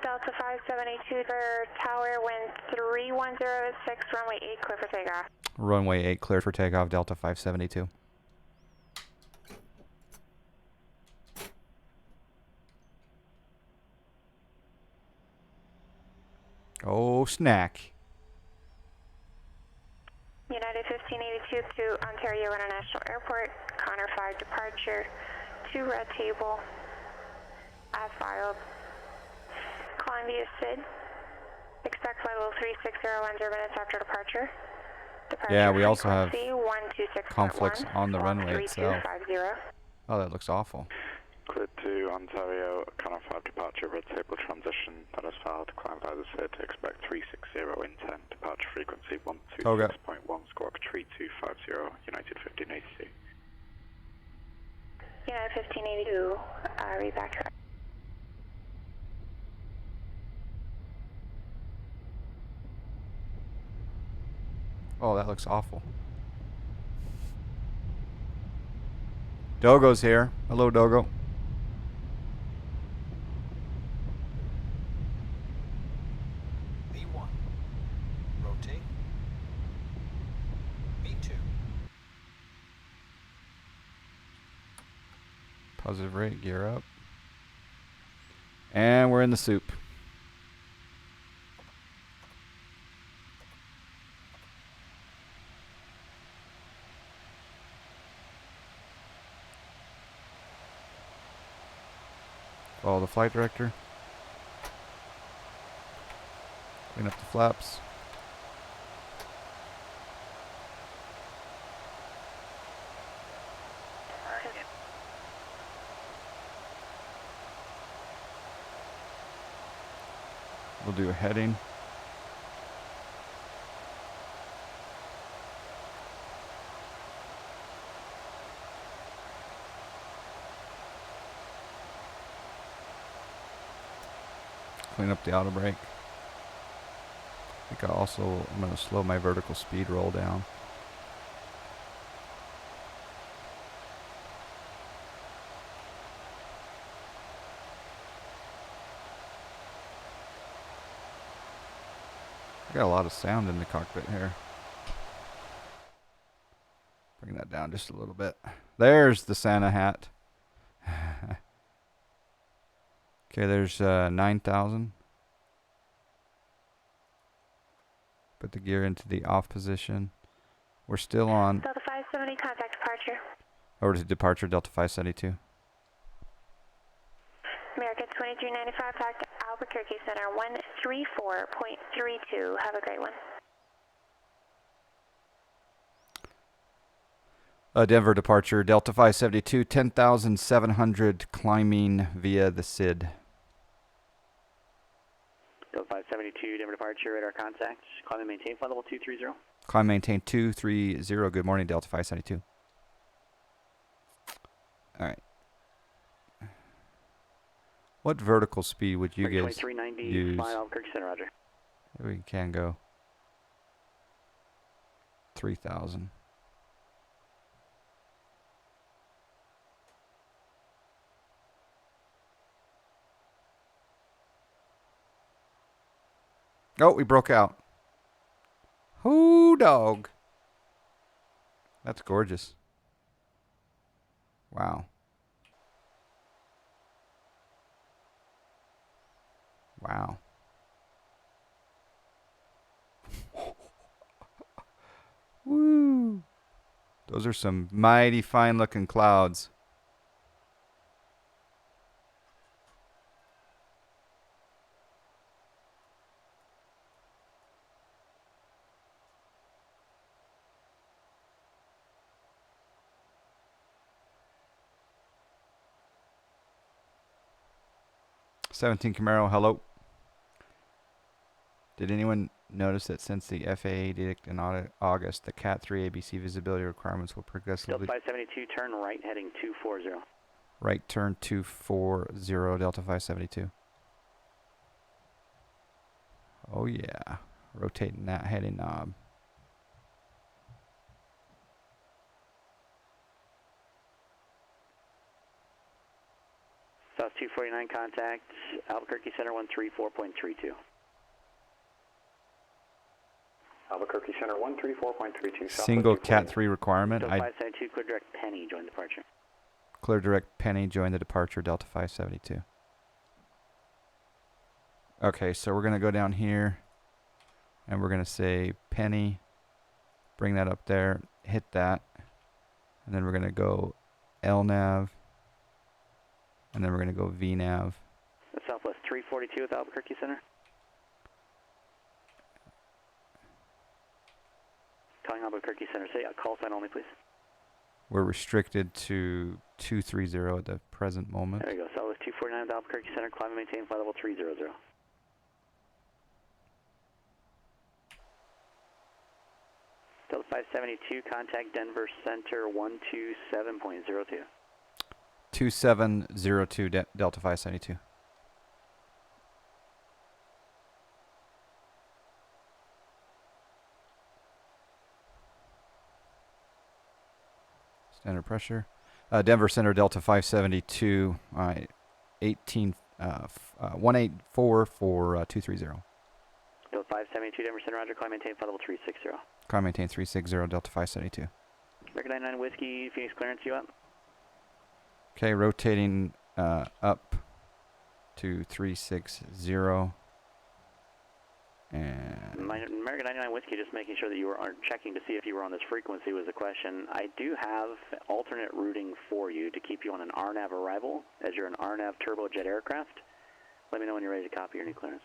Delta 572 for tower, wind 3106, runway 8, clear for takeoff. Runway 8 clear for takeoff, Delta 572. Oh, snack. United 1582 to Ontario International Airport, Connor 5 departure, to red table, as filed. Climb via SID. Expect flight level 360 minutes after departure. Yeah, we also have 126.1, conflicts on the runway itself. 3250. Oh, that looks awful. Clear to Ontario, Connor 5 departure, red table transition, that is filed, climb via the SID, expect 360 intent, departure frequency 126.1, squawk 3250, United 1582. United 1582, read back to Oh, that looks awful. Dogo's here. Hello, Dogo. V1. Rotate. V2. Positive rate, gear up. And we're in the soup. Follow the flight director. Clean up the flaps. We'll do a heading. Clean up the auto brake. I think I'm going to slow my vertical speed roll down. I got a lot of sound in the cockpit here. Bring that down just a little bit. There's the Santa hat. Okay, there's 9,000. Put the gear into the off position. We're still on. Delta 570, contact departure. Over to departure, Delta 572. American 2395, back to Albuquerque Center, 134.32. Have a great one. Denver departure, Delta 572, 10,700 climbing via the SID. Delta 572, Denver departure, radar contact. Climb and maintain flight level 230. Climb maintain 230. Good morning, Delta 572. All right. What vertical speed would you guys 2390, use? fly Albuquerque Center, roger. We can go 3,000. Oh, we broke out. Hoo dog. That's gorgeous. Wow. Wow. Woo. Those are some mighty fine looking clouds. '17 Camaro, hello. Did anyone notice that since the FAA edict in August, the Cat 3 ABC visibility requirements will progressively... Delta 572, turn right, heading 240. Right turn 240, Delta 572. Oh yeah, rotating that heading knob. South 249 contact, Albuquerque Center 134.32. Albuquerque Center 134.32. Single Cat 3 requirement. Delta 572, clear direct Penny, join departure. Clear direct Penny, join the departure, Delta 572. Okay, so we're going to go down here, and we're going to say Penny, bring that up there, hit that, and then we're going to go LNAV, and then we're going to go VNAV. Southwest 342 with Albuquerque Center. Calling Albuquerque Center, say call sign only, please. We're restricted to 230 at the present moment. There you go, Southwest 249 with Albuquerque Center, climb and maintain flight level 300. Delta 572, contact Denver Center 127.02. 2702 Delta 572. Standard pressure. Denver Center Delta 572, 184 for 230. Delta 572, Denver Center, roger, climb maintain flight level 360. Climb maintain 360 Delta 572. American 99 Whiskey, Phoenix clearance, you up? Okay, rotating up to 360. And American 99 Whiskey, just making sure that you were checking to see if you were on this frequency was the question. I do have alternate routing for you to keep you on an RNAV arrival, as you're an RNAV turbojet aircraft. Let me know when you're ready to copy your new clearance.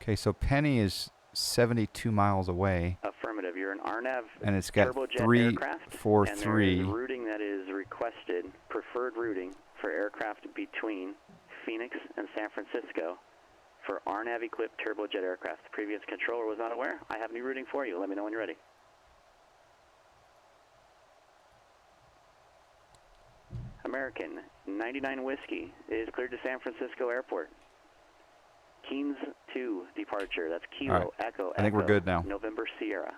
okay, so Penny is 72 miles away. Affirmative. You're an RNAV and it's got turbojet 343. and there is routing that is requested, preferred routing for aircraft between Phoenix and San Francisco for RNAV equipped turbojet aircraft. The previous controller was not aware. I have new routing for you. Let me know when you're ready. American 99 Whiskey is cleared to San Francisco Airport. Keens 2 departure. That's Kilo right. Echo. I think we're good now. November Sierra.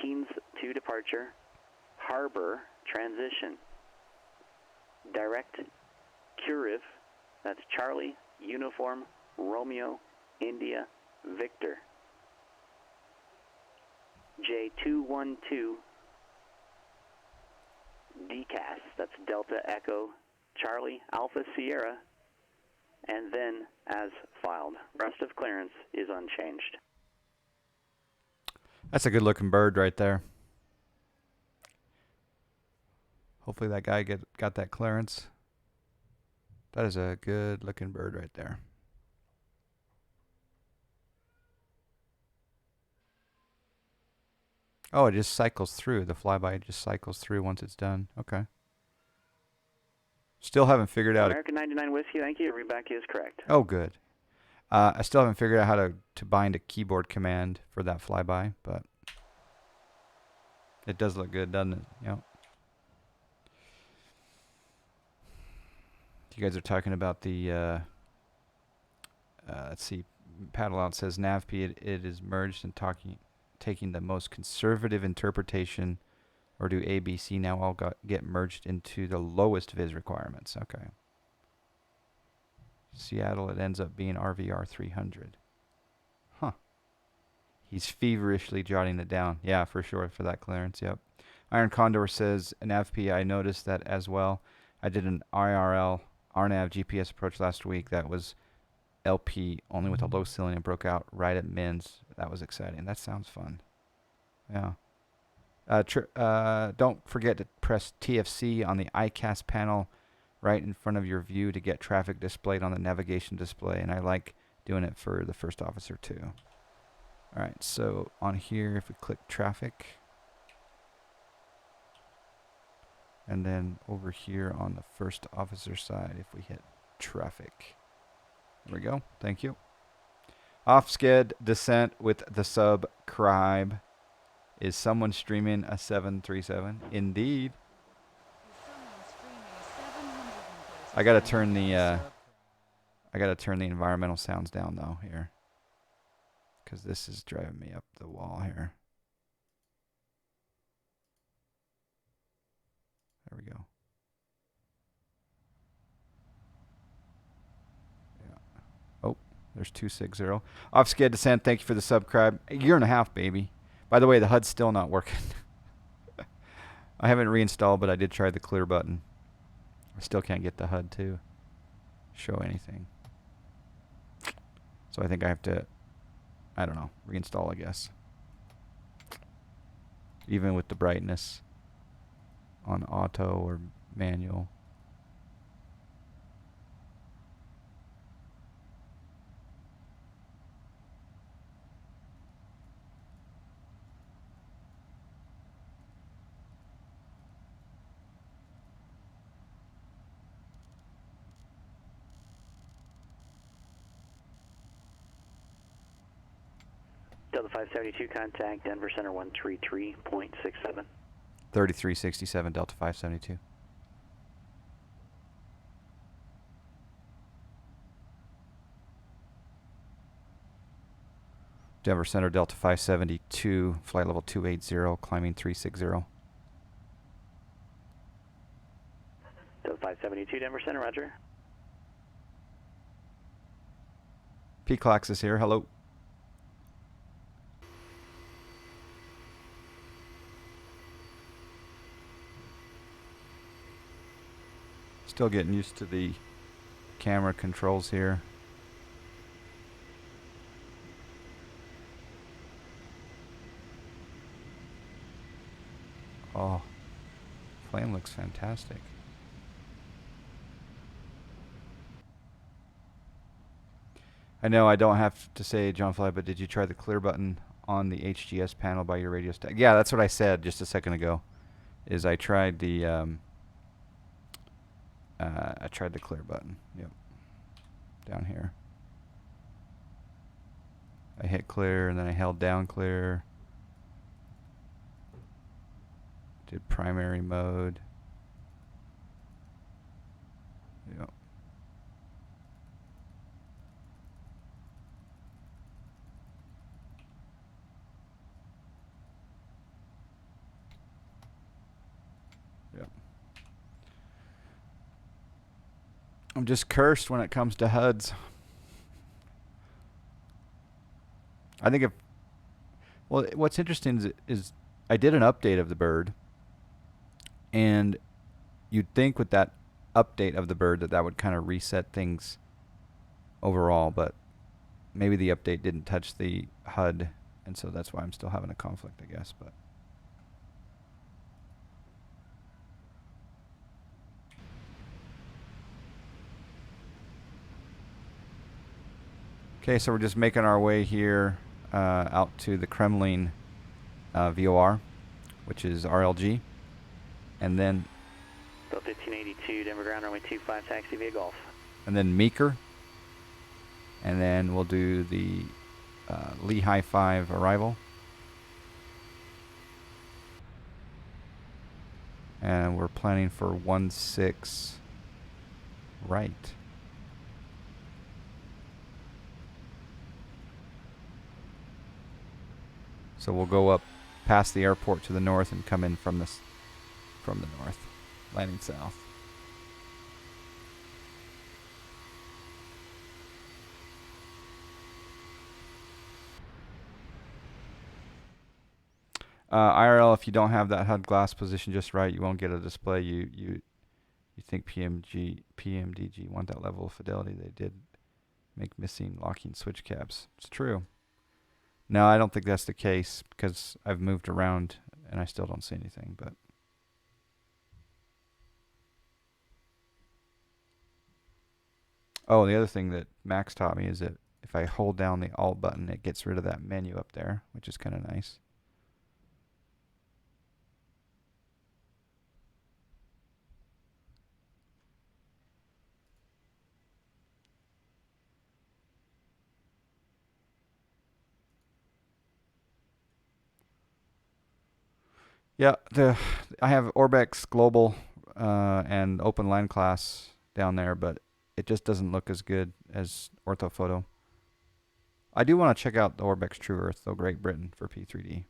Keens 2 departure. Harbor transition. Direct Curiv. That's Charlie Uniform Romeo India Victor. J212 DCAS. That's Delta Echo Charlie Alpha Sierra. And then as filed. Rest of clearance is unchanged. That's a good looking bird right there. Hopefully that guy got that clearance. That is a good looking bird right there. Oh, it just cycles through. The flyby just cycles through once it's done. Okay. Still haven't figured out. American 99 Whiskey, thank you. Readback is correct. Oh, good. I still haven't figured out how to bind a keyboard command for that flyby, but it does look good, doesn't it? Yep. You guys are talking about the, let's see, Paddle Out says NAVP, it is merged and taking the most conservative interpretation, or do ABC now all get merged into the lowest viz requirements? Okay. Seattle, it ends up being RVR 300. Huh. He's feverishly jotting it down. Yeah, for sure, for that clearance, yep. Iron Condor says, NAVP, I noticed that as well. I did an RNAV GPS approach last week that was LP, only with a low ceiling, and broke out right at MINS. That was exciting. That sounds fun. Yeah. Don't forget to press TFC on the ICAS panel right in front of your view to get traffic displayed on the navigation display, and I like doing it for the first officer too. Alright, so on here, if we click traffic, and then over here on the first officer side, if we hit traffic. There we go. Thank you. Off-sked descent with the subscribe. Is someone streaming a 737? Indeed. I gotta turn the environmental sounds down though here, because this is driving me up the wall here. There's 260. Off skid descent. Thank you for the subscribe. A year and a half, baby. By the way, the HUD's still not working. I haven't reinstalled, but I did try the clear button. I still can't get the HUD to show anything. So I think I have to, I don't know, reinstall, I guess. Even with the brightness on auto or manual. Delta 572, contact Denver Center 133.67. 3367 Delta 572. Denver Center Delta 572, flight level 280, climbing 360. Delta 572, Denver Center, roger. P-Clax is here, hello. Still getting used to the camera controls here. Oh, plane looks fantastic. I know I don't have to say John Fly, but did you try the clear button on the HGS panel by your radio stack? Yeah, that's what I said just a second ago. Is I tried the clear button. Yep, down here. I hit clear and then I held down clear. Did primary mode. Yep. Yep. I'm just cursed when it comes to HUDs. I think well, what's interesting is I did an update of the bird. And you'd think with that update of the bird that would kind of reset things overall, but maybe the update didn't touch the HUD, and so that's why I'm still having a conflict, I guess. But okay, so we're just making our way here out to the Kremlin VOR, which is RLG. And then Delta 1582, Denver ground runway 25, taxi via Golf. And then Meeker. And then we'll do the Lehigh 5 arrival. And we're planning for 16 right. So we'll go up past the airport to the north and come in from the north, landing south. IRL, if you don't have that HUD glass position just right, you won't get a display. You think PMDG want that level of fidelity. They did make missing locking switch caps. It's true. No, I don't think that's the case because I've moved around and I still don't see anything. But oh, the other thing that Max taught me is that if I hold down the Alt button, it gets rid of that menu up there, which is kind of nice. Yeah, I have Orbex Global and Open Line Class down there, but it just doesn't look as good as Orthophoto. I do want to check out the Orbex True Earth, though, Great Britain for P3D.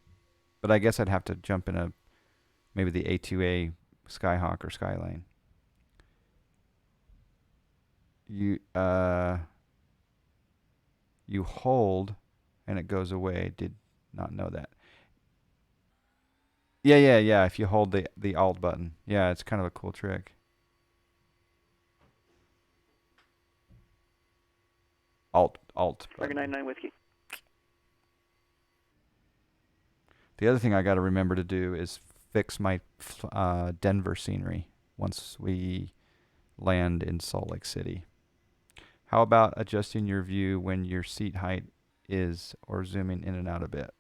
But I guess I'd have to jump in maybe the A2A Skyhawk or Skylane. you hold and it goes away. Did not know that. Yeah. If you hold the Alt button. Yeah, it's kind of a cool trick. Alt. Target 99 Whiskey. The other thing I got to remember to do is fix my Denver scenery once we land in Salt Lake City. How about adjusting your view when your seat height is, or zooming in and out a bit?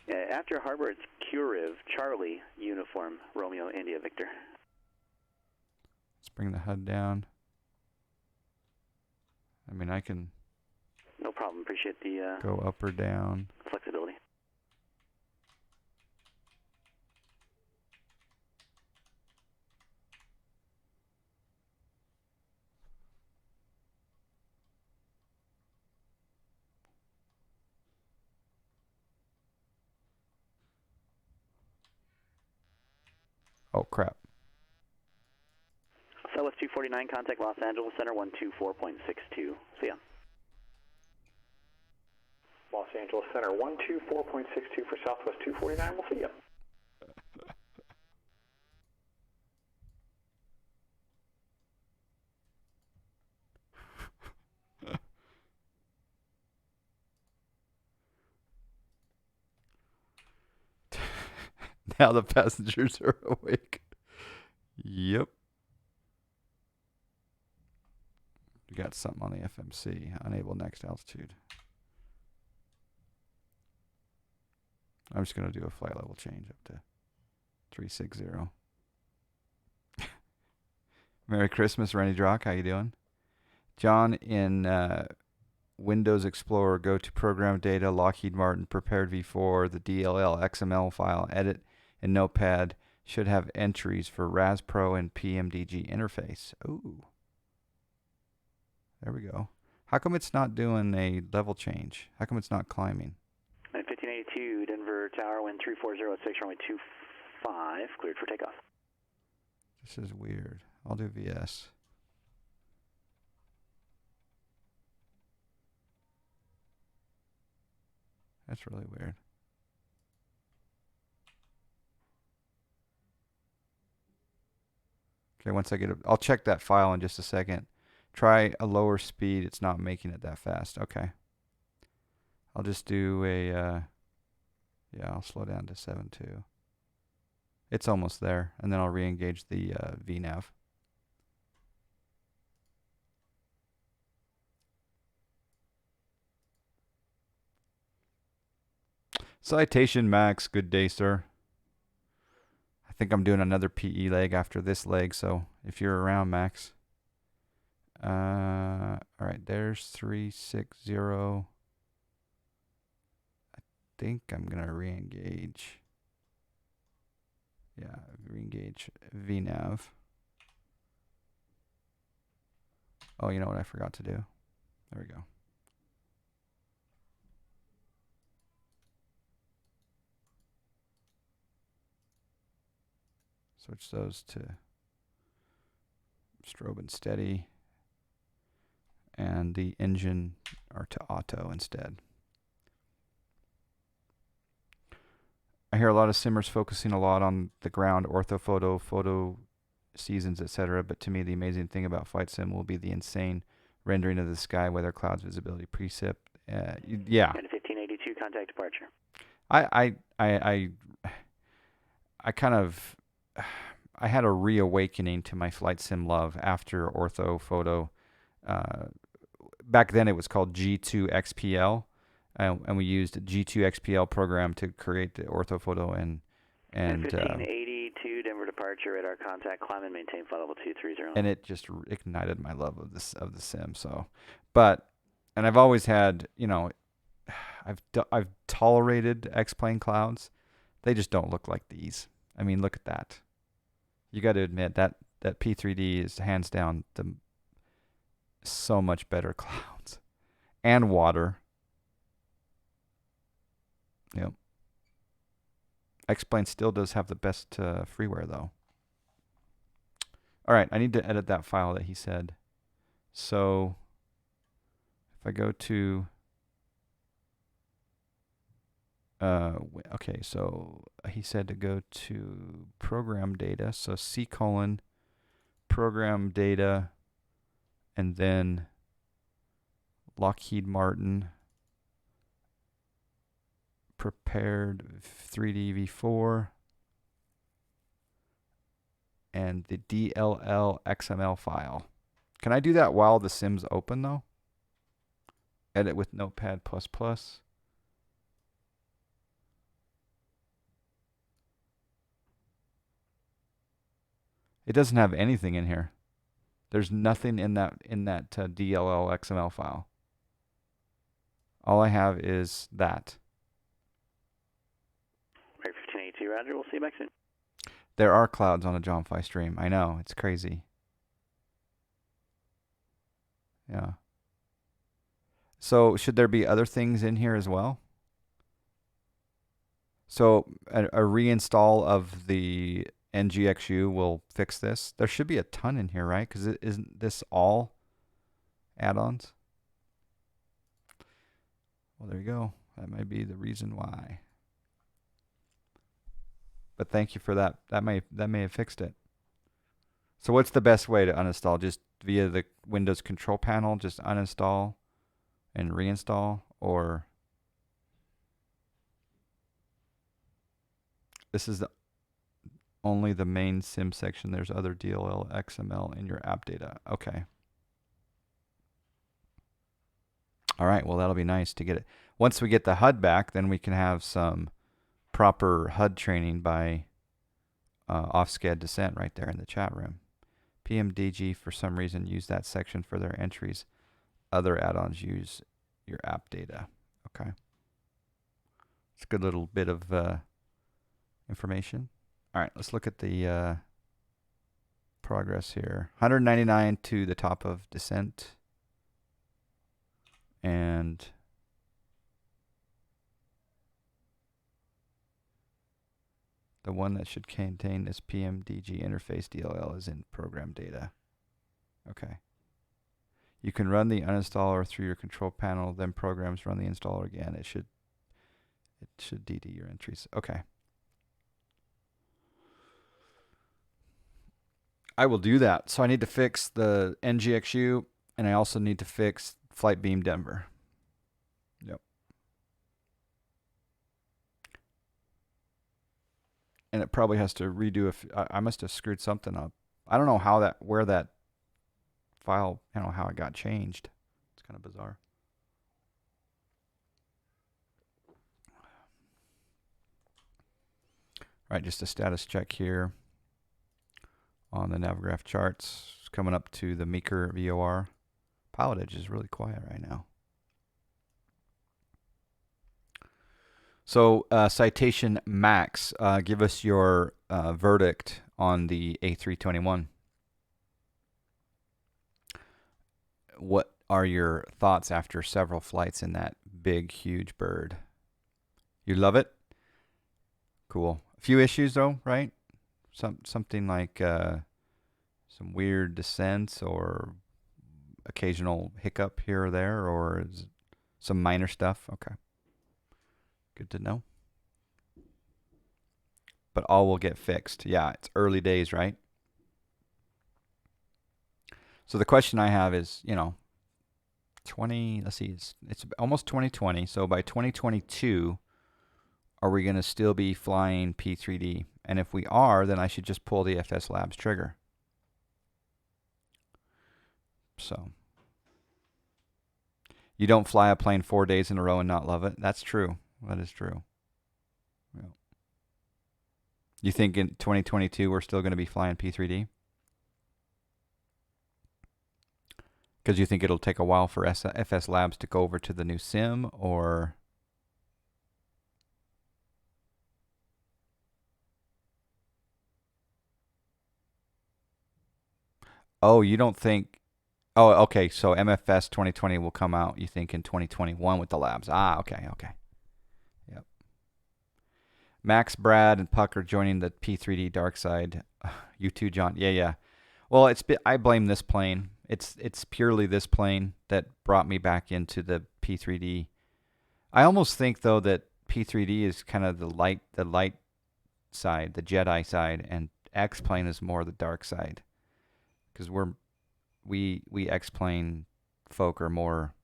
After harbor, it's Curiv, Charlie, Uniform, Romeo, India, Victor. Let's bring the HUD down. I mean, I can... No problem. Appreciate the... go up or down. Flexibility. Oh, crap. Southwest 249, contact Los Angeles Center 124.62. See ya. Los Angeles Center 124.62 for Southwest 249. We'll see ya. Now the passengers are awake. Yep. We got something on the FMC. Unable next altitude. I'm just going to do a flight level change up to 360. Merry Christmas, Rennie Drock. How you doing? John, in Windows Explorer, go to Program Data, Lockheed Martin, Prepared V4, the DLL XML file, edit, and Notepad should have entries for RAS Pro and PMDG interface. Ooh. There we go. How come it's not doing a level change? How come it's not climbing? 1582, Denver Tower, wind 3406, runway 25, cleared for takeoff. This is weird. I'll do VS. That's really weird. Okay, once I get it, I'll check that file in just a second. Try a lower speed. It's not making it that fast. Okay. I'll just do a, yeah, I'll slow down to 7.2. It's almost there. And then I'll re-engage the VNAV. Citation Max, good day, sir. I think I'm doing another PE leg after this leg, so if you're around, Max. All right, there's 360. I think I'm gonna re-engage. Yeah, re-engage VNAV. Oh, you know what I forgot to do? There we go. Switch those to strobe and steady. And the engine are to auto instead. I hear a lot of simmers focusing a lot on the ground, orthophoto, photo seasons, etc. But to me, the amazing thing about flight sim will be the insane rendering of the sky, weather, clouds, visibility, precip. Yeah. 1582, contact departure. I kind of, I had a reawakening to my flight sim love after orthophoto. Back then it was called G2 XPL, and we used a G2 XPL program to create the orthophoto and 1582 Denver departure, radar contact, climb and maintain flight level 230. And it just ignited my love of this of the sim. So, and I've always had, you know, I've tolerated X-plane clouds. They just don't look like these. I mean, look at that. You got to admit that P3D is hands down the so much better clouds and water. Yep. X-plane still does have the best freeware though. All right, I need to edit that file that he said. So if I go to, okay, so he said to go to program data. So C:, program data, and then Lockheed Martin prepared 3D V4 and the DLL XML file. Can I do that while the sim's open though? Edit with Notepad++. It doesn't have anything in here. There's nothing in that DLL XML file. All I have is that. Right, 1582, Roger. We'll see you back soon. There are clouds on a John Fly stream. I know, it's crazy. Yeah. So should there be other things in here as well? So a reinstall of the NGXu will fix this. There should be a ton in here, right? Because isn't this all add-ons? Well, there you go. That might be the reason why. But thank you for that. That may have fixed it. So what's the best way to uninstall? Just via the Windows control panel, just uninstall and reinstall, or this is only the main sim section. There's other DLL XML in your app data. Okay. All right, well, that'll be nice to get it. Once we get the HUD back, then we can have some proper HUD training by off-sched descent right there in the chat room. PMDG, for some reason, use that section for their entries. Other add-ons use your app data. Okay. It's a good little bit of information. All right, let's look at the progress here. 199 to the top of descent. And the one that should contain this PMDG interface DLL is in program data. Okay. You can run the uninstaller through your control panel, then programs run the installer again. It should DD your entries. Okay. I will do that. So I need to fix the NGXu, and I also need to fix Flight Beam Denver. Yep. And it probably has to redo I must have screwed something up. I don't know where that file, how it got changed. It's kind of bizarre. All right, just a status check here on the Navgraph charts. It's coming up to the Meeker VOR. Pilotedge is really quiet right now. So Citation Max, give us your verdict on the A321. What are your thoughts after several flights in that big, huge bird? You love it? Cool. A few issues though, right? Something like some weird descents or occasional hiccup here or there, or some minor stuff. Okay. Good to know. But all will get fixed. Yeah, it's early days, right? So the question I have is, let's see, it's almost 2020. So by 2022, are we going to still be flying P3D? And if we are, then I should just pull the FS Labs trigger. So you don't fly a plane 4 days in a row and not love it? That's true. That is true. Yeah. You think in 2022 we're still going to be flying P3D? Because you think it'll take a while for FS Labs to go over to the new sim, or? Oh, you don't think? Oh, okay. So MFS 2020 will come out, you think, in 2021 with the labs. Ah, okay. Yep. Max, Brad, and Puck are joining the P3D dark side. You too, John. Yeah. Well, I blame this plane. It's purely this plane that brought me back into the P3D. I almost think though that P3D is kind of the light side, the Jedi side, and X-plane is more the dark side. Because we X-plane folk are more,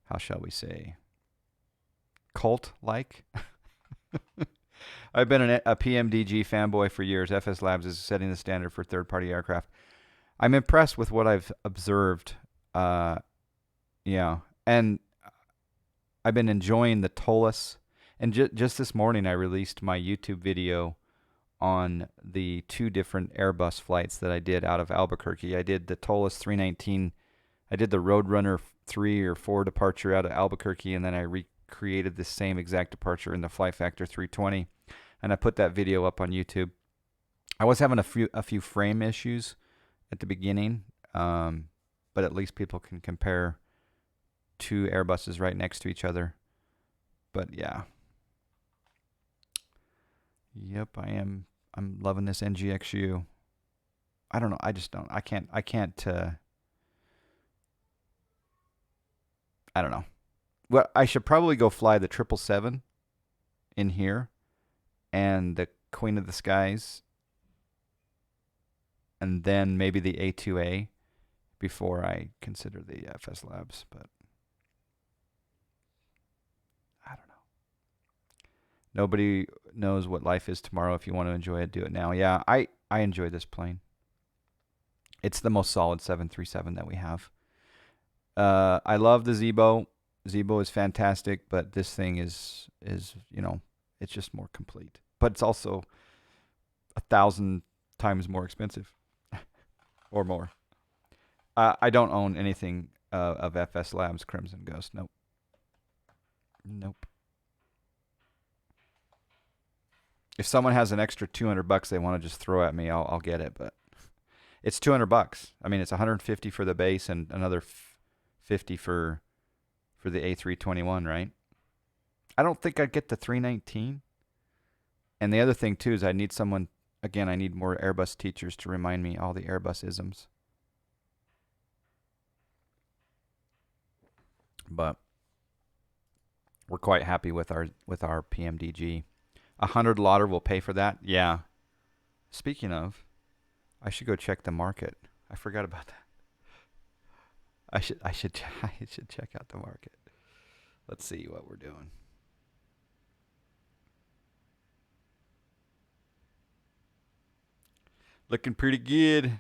how shall we say, cult-like. I've been a PMDG fanboy for years. FS Labs is setting the standard for third-party aircraft. I'm impressed with what I've observed. Yeah, and I've been enjoying the TOLUS. And just this morning, I released my YouTube video on the 2 different Airbus flights that I did out of Albuquerque. I did the TOLUS 319. I did the Roadrunner 3 or 4 departure out of Albuquerque, and then I recreated the same exact departure in the Fly Factor 320. And I put that video up on YouTube. I was having a few frame issues at the beginning, but at least people can compare 2 Airbuses right next to each other. But yeah. Yep, I'm loving this NGXu. I don't know, I can't I don't know. Well, I should probably go fly the 777 in here and the Queen of the Skies, and then maybe the A2A before I consider the FS Labs, but I don't know. Nobody knows what life is tomorrow. If you want to enjoy it, do it now. Yeah, I enjoy this plane. It's the most solid 737 that we have. I love the Zibo. Zibo is fantastic, but this thing is it's just more complete. But it's also 1,000 times more expensive, or more. I don't own anything of FS Labs Crimson Ghost. Nope. Nope. If someone has an extra $200 they want to just throw at me, I'll get it. But it's $200. I mean, it's $150 for the base and another $50 for the A321, right? I don't think I'd get the 319. And the other thing too is I need someone. Again, I need more Airbus teachers to remind me all the Airbus isms. But we're quite happy with our PMDG. 100 Lauder will pay for that. Yeah. Speaking of, I should go check the market. I forgot about that. I should check out the market. Let's see what we're doing. Looking pretty good.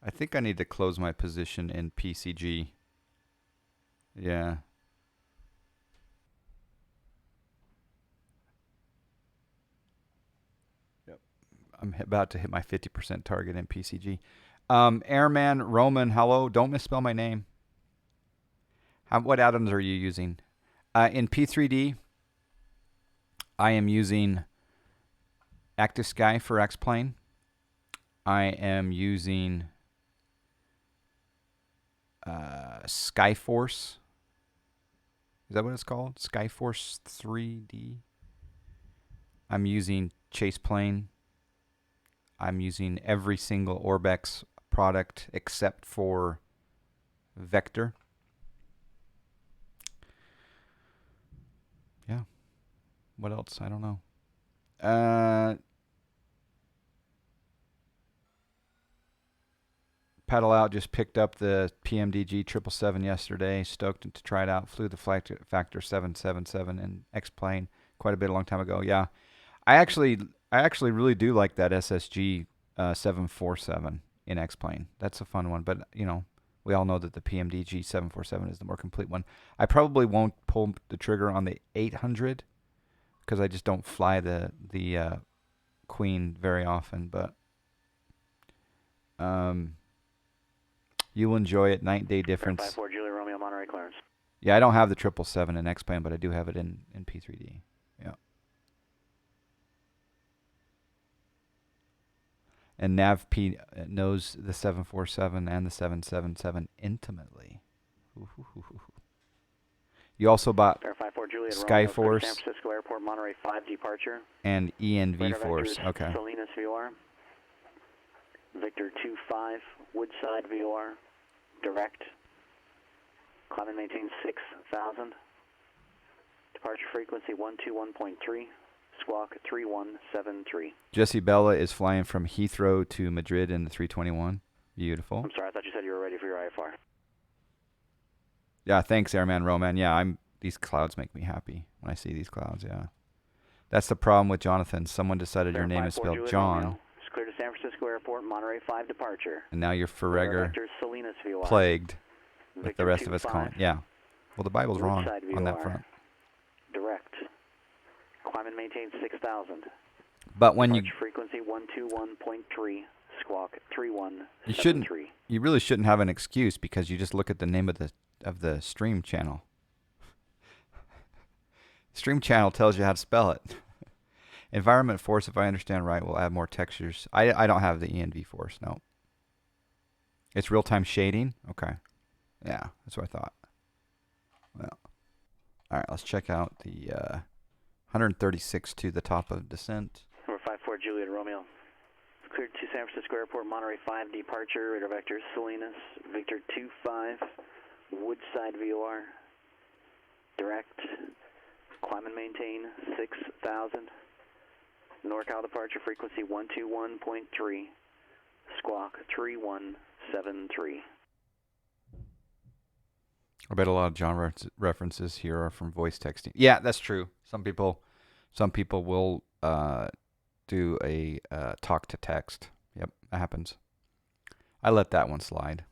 I think I need to close my position in PCG. Yeah. Yep. I'm about to hit my 50% target in PCG. Airman Roman, hello. Don't misspell my name. What atoms are you using? In P3D, I am using Active Sky for X-Plane. I am using Skyforce. Is that what it's called? Skyforce 3D. I'm using Chase Plane. I'm using every single Orbex product except for Vector. Yeah. What else? I don't know. Pedal Out just picked up the PMDG 777 yesterday. Stoked to try it out. Flew the Factor 777 in X-Plane quite a long time ago. Yeah. I actually really do like that SSG 747 in X-Plane. That's a fun one, but we all know that the PMDG 747 is the more complete one. I probably won't pull the trigger on the 800 because I just don't fly the Queen very often, but you'll enjoy it. 9-day difference. 54 Julie Romeo Monterey clearance. Yeah, I don't have the 777 in X-Plane, but I do have it in P3D. Yeah. And NavP knows the 747 and the 777 intimately. You also bought Juliet Sky Romeo, Force, San Francisco Airport, Monterey 5 departure. and ENV Radar Force. vectors, Okay. Salinas VOR. Victor 25, Woodside VOR. Direct. Climb and maintain 6,000. Departure frequency 121.3. Squawk 3173. Jesse Bella is flying from Heathrow to Madrid in the 321. Beautiful. I'm sorry, I thought you said you were ready for your IFR. Yeah, thanks, Airman Roman. Yeah, these clouds make me happy when I see these clouds, yeah. That's the problem with Jonathan. Someone decided your name is spelled John. It's clear to San Francisco Airport, Monterey 5 departure. And now you're forever Salinas VOR. plagued with Victor the rest of us calling. Yeah. Well, the Bible's wrong on that front. Direct. Climb and maintain 6,000. But when Departure frequency 121.3. Squawk 3173. You really shouldn't have an excuse because you just look at the name of the stream channel. Stream channel tells you how to spell it. Environment force, if I understand right, will add more textures. I don't have the ENV force, no. It's real-time shading? Okay. Yeah, that's what I thought. Well, all right, let's check out the 136 to the top of descent. Number 54, Juliet Romeo. Cleared to San Francisco Airport, Monterey 5 departure, radar vector Salinas, Victor 25, Woodside VOR, direct, climb and maintain 6,000, NorCal departure frequency 121.3, squawk 3173. I bet a lot of John references here are from voice texting. Yeah, that's true. Some people will do a talk to text. Yep, that happens. I let that one slide.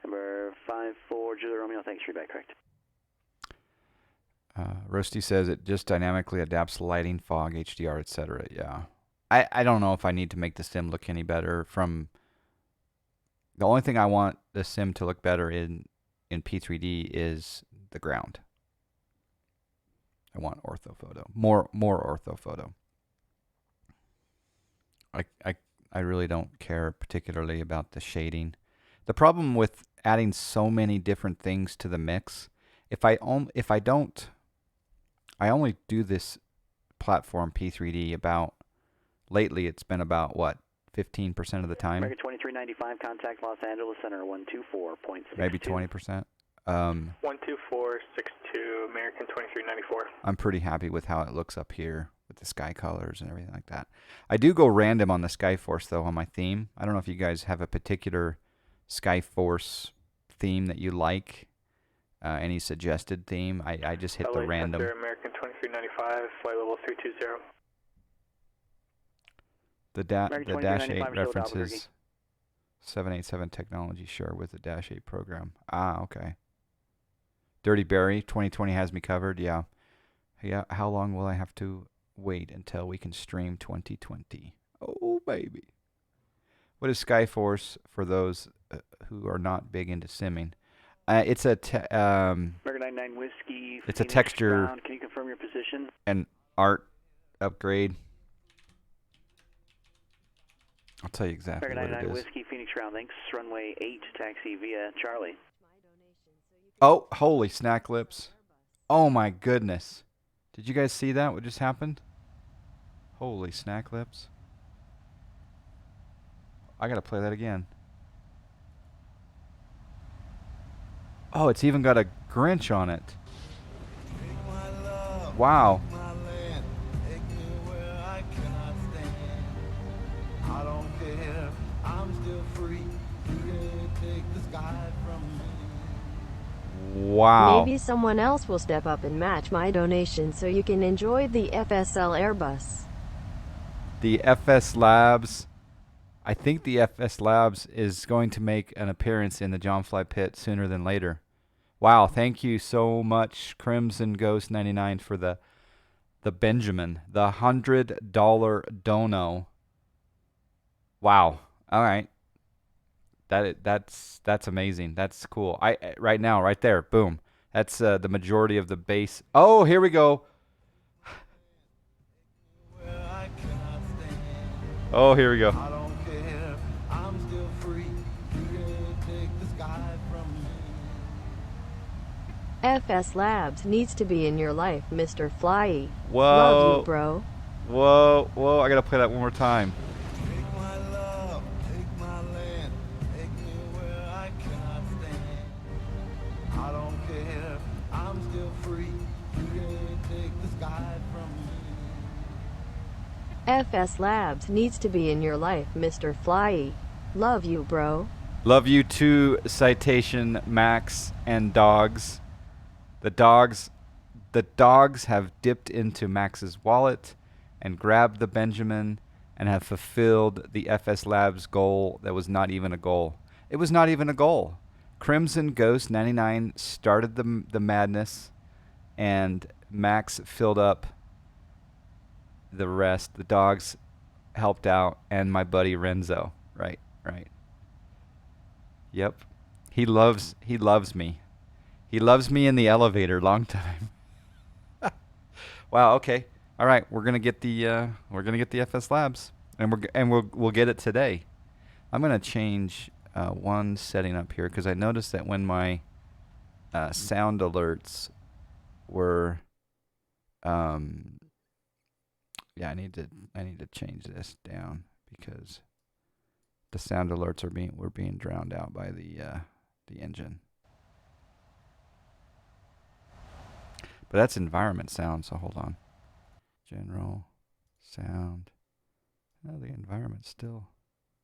Number 54, Juliet Romeo, thanks for your feedback, correct. Roasty says it just dynamically adapts lighting, fog, HDR, etc. Yeah. I don't know if I need to make the sim look any better. The only thing I want the sim to look better in P3D is the ground. I want orthophoto. More orthophoto. I really don't care particularly about the shading. The problem with adding so many different things to the mix, I only do this platform P3D about, lately it's been about what, 15% of the time? American 2395, contact Los Angeles Center 124.62. Maybe 20%. 12462, American 2394. I'm pretty happy with how it looks up here with the sky colors and everything like that. I do go random on the Skyforce though on my theme. I don't know if you guys have a particular Skyforce theme that you like. Any suggested theme? I just hit the random. American 2395, flight level 320. The Dash 8 references 787 technology, sure, with the Dash 8 program. Ah, okay. Dirty Barry, 2020 has me covered. Yeah. How long will I have to wait until we can stream 2020? Oh, baby. What is Skyforce for those who are not big into simming? It's a American 99 Whiskey. It's a texture. Ground. Can you confirm your position? And art upgrade. I'll tell you exactly American what it 99 is. Whiskey, Phoenix Ground, thanks. Runway 8, taxi via Charlie. Oh, holy snack lips. Oh my goodness. Did you guys see that? What just happened? Holy snack lips. I gotta play that again. Oh, it's even got a Grinch on it. Wow. Wow. Maybe someone else will step up and match my donation so you can enjoy the FSL Airbus. The FS Labs. I think the FS Labs is going to make an appearance in the John Fly pit sooner than later. Wow, thank you so much, Crimson Ghost 99, for the Benjamin, the $100 dono. Wow. All right. That's amazing. That's cool. Right now, right there, boom. That's the majority of the base. Oh, here we go. Oh, here we go. FS Labs needs to be in your life, Mr. Flyy. Whoa. Love you, bro. Whoa, whoa, I gotta play that one more time. Take my love, take my land, take me where I cannot stand. I don't care, I'm still free. You can't take the sky from me. FS Labs needs to be in your life, Mr. Flyy. Love you, bro. Love you too, Citation Max and dogs. The dogs have dipped into Max's wallet and grabbed the Benjamin and have fulfilled the FS Labs goal that was not even a goal. It was not even a goal. Crimson Ghost 99 started the madness, and Max filled up the rest. The dogs helped out, and my buddy Renzo. Right. Yep. He loves me. He loves me in the elevator. Long time. Wow. Okay. All right. We're gonna get the FS Labs, and we'll get it today. I'm gonna change one setting up here because I noticed that when my sound alerts were yeah, I need to change this down because the sound alerts were being drowned out by the engine. But that's environment sound, so hold on. General sound. Oh, the environment's still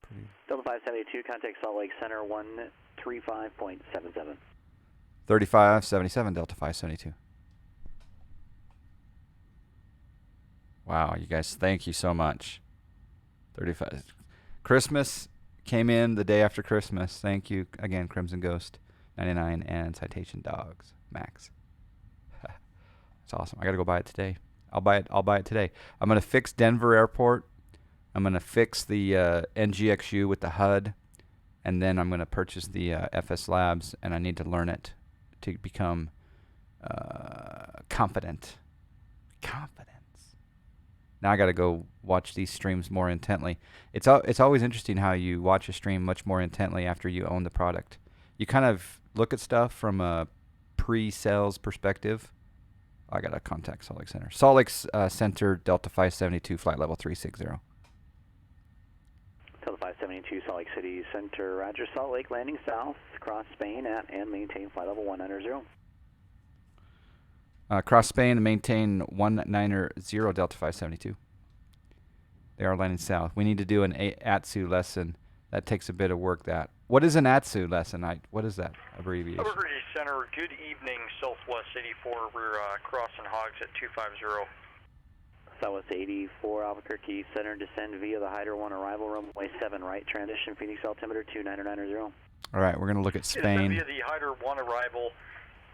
pretty. Delta 572, contact Salt Lake Center 135.77. 3577 Delta 572. Wow, you guys, thank you so much. 35. Christmas came in the day after Christmas. Thank you again, Crimson Ghost 99 and Citation Dogs Max. It's awesome. I gotta go buy it today. I'll buy it today. I'm gonna fix Denver Airport. I'm gonna fix the NGXu with the HUD, and then I'm gonna purchase the FS Labs, and I need to learn it to become confident. Now I got to go watch these streams more intently. It's always interesting how you watch a stream much more intently after you own the product. You kind of look at stuff from a pre-sales perspective. I got to contact Salt Lake Center. Salt Lake Center, Delta 572, flight level 360. Delta 572, Salt Lake City Center, Roger. Salt Lake landing south, cross Spain at and maintain flight level 190. Cross Spain and maintain 190 Delta 572. They are landing south. We need to do an ATSU lesson. That takes a bit of work. What is an ATSU lesson? What is that abbreviation? Overbridge Center, good evening, Southwest 84. We're crossing hogs at 250. Southwest 84, Albuquerque Center, descend via the Hyder 1 arrival runway 7 right, transition, Phoenix altimeter 2990. All right, we're going to look at Spain. Via the Hyder 1 arrival,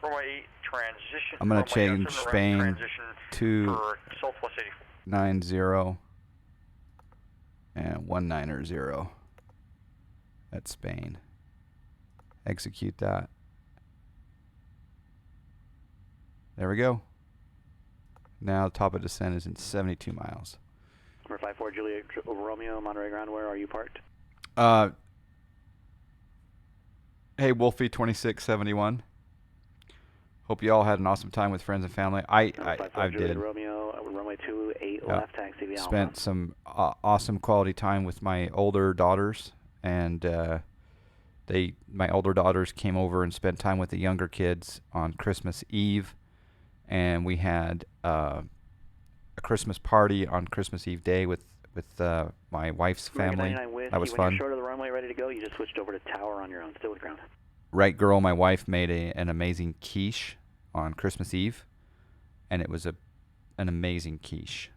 runway 8, transition. I'm going to change Spain to Southwest 84. 90 and 190. That's Spain. Execute that. There we go. Now top of descent is in 72 miles. Number 54 Juliet Romeo, Monterey Ground, where are you parked? Hey, Wolfie 2671. Hope you all had an awesome time with friends and family. I did. Romeo, runway 28 left, taxi via Spent some awesome quality time with my older daughters, and my older daughters came over and spent time with the younger kids on Christmas Eve, and we had a Christmas party on Christmas Eve day with my wife's family. That was fun. When you're short of the runway, ready to go, you just switched over to tower on your own, still with ground. Right Girl, my wife, made an amazing quiche on Christmas Eve, and it was an amazing quiche.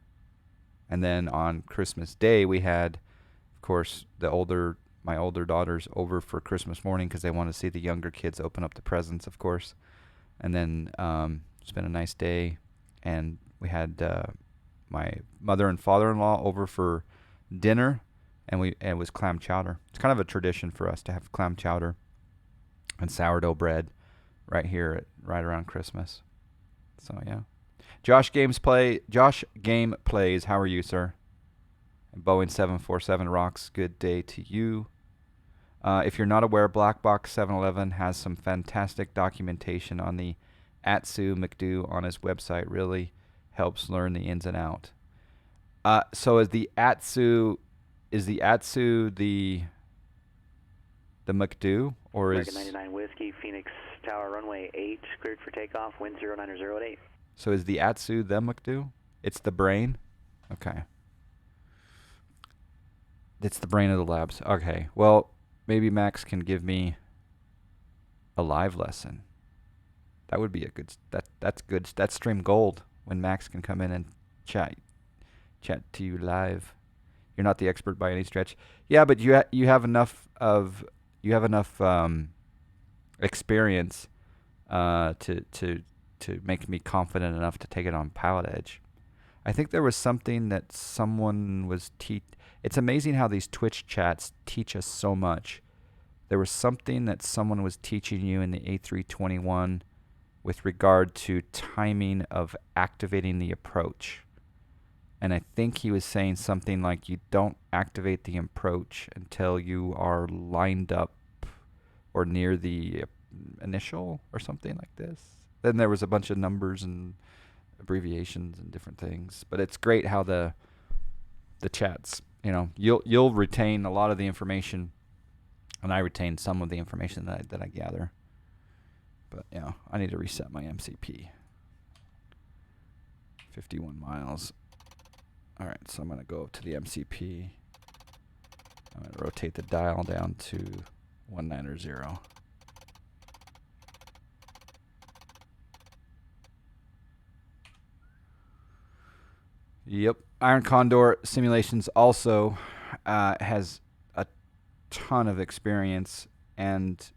And then on Christmas Day, we had, of course, my older daughters over for Christmas morning because they want to see the younger kids open up the presents, of course. And then spent a nice day, and we had my mother and father-in-law over for dinner, and it was clam chowder. It's kind of a tradition for us to have clam chowder and sourdough bread right around Christmas. So yeah. Josh Game Plays, how are you, sir? And Boeing 747 rocks, good day to you. If you're not aware, Black Box 711 has some fantastic documentation on the Atsu McDo on his website really helps learn the ins and out. So is the Atsu the McDo, or American is 99 Whiskey, Phoenix Tower, runway 8, cleared for takeoff, wind 0908. so is the Atsu the McDo? It's the brain? Okay. It's the brain of the labs. Okay. Well, maybe Max can give me a live lesson. That would be a good that's good. That's stream gold when Max can come in and chat to you live. You're not the expert by any stretch. Yeah, but you have enough experience to make me confident enough to take it on Pilotedge. I think there was something that someone was It's amazing how these Twitch chats teach us so much. There was something that someone was teaching you in the A321 with regard to timing of activating the approach. And I think he was saying something like you don't activate the approach until you are lined up or near the initial or something like this. Then there was a bunch of numbers and abbreviations and different things. But it's great how the chats, you'll retain a lot of the information, and I retain some of the information that I gather. But yeah, I need to reset my MCP. 51 miles. All right, so I'm going to go up to the MCP. I'm going to rotate the dial down to 190. Yep. Iron Condor Simulations also has a ton of experience, and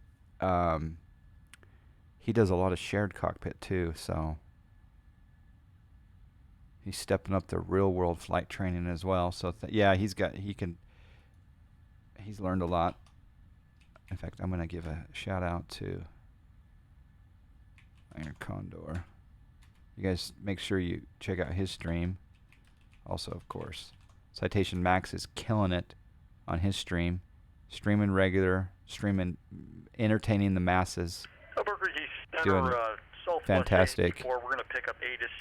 he does a lot of shared cockpit too, so he's stepping up the real world flight training as well. So yeah, he's learned a lot. In fact, I'm going to give a shout out to Iron Condor. You guys make sure you check out his stream. Also, of course, Citation Max is killing it on his stream. Streaming regular, entertaining the masses. Doing fantastic. We're going to pick up ATIS.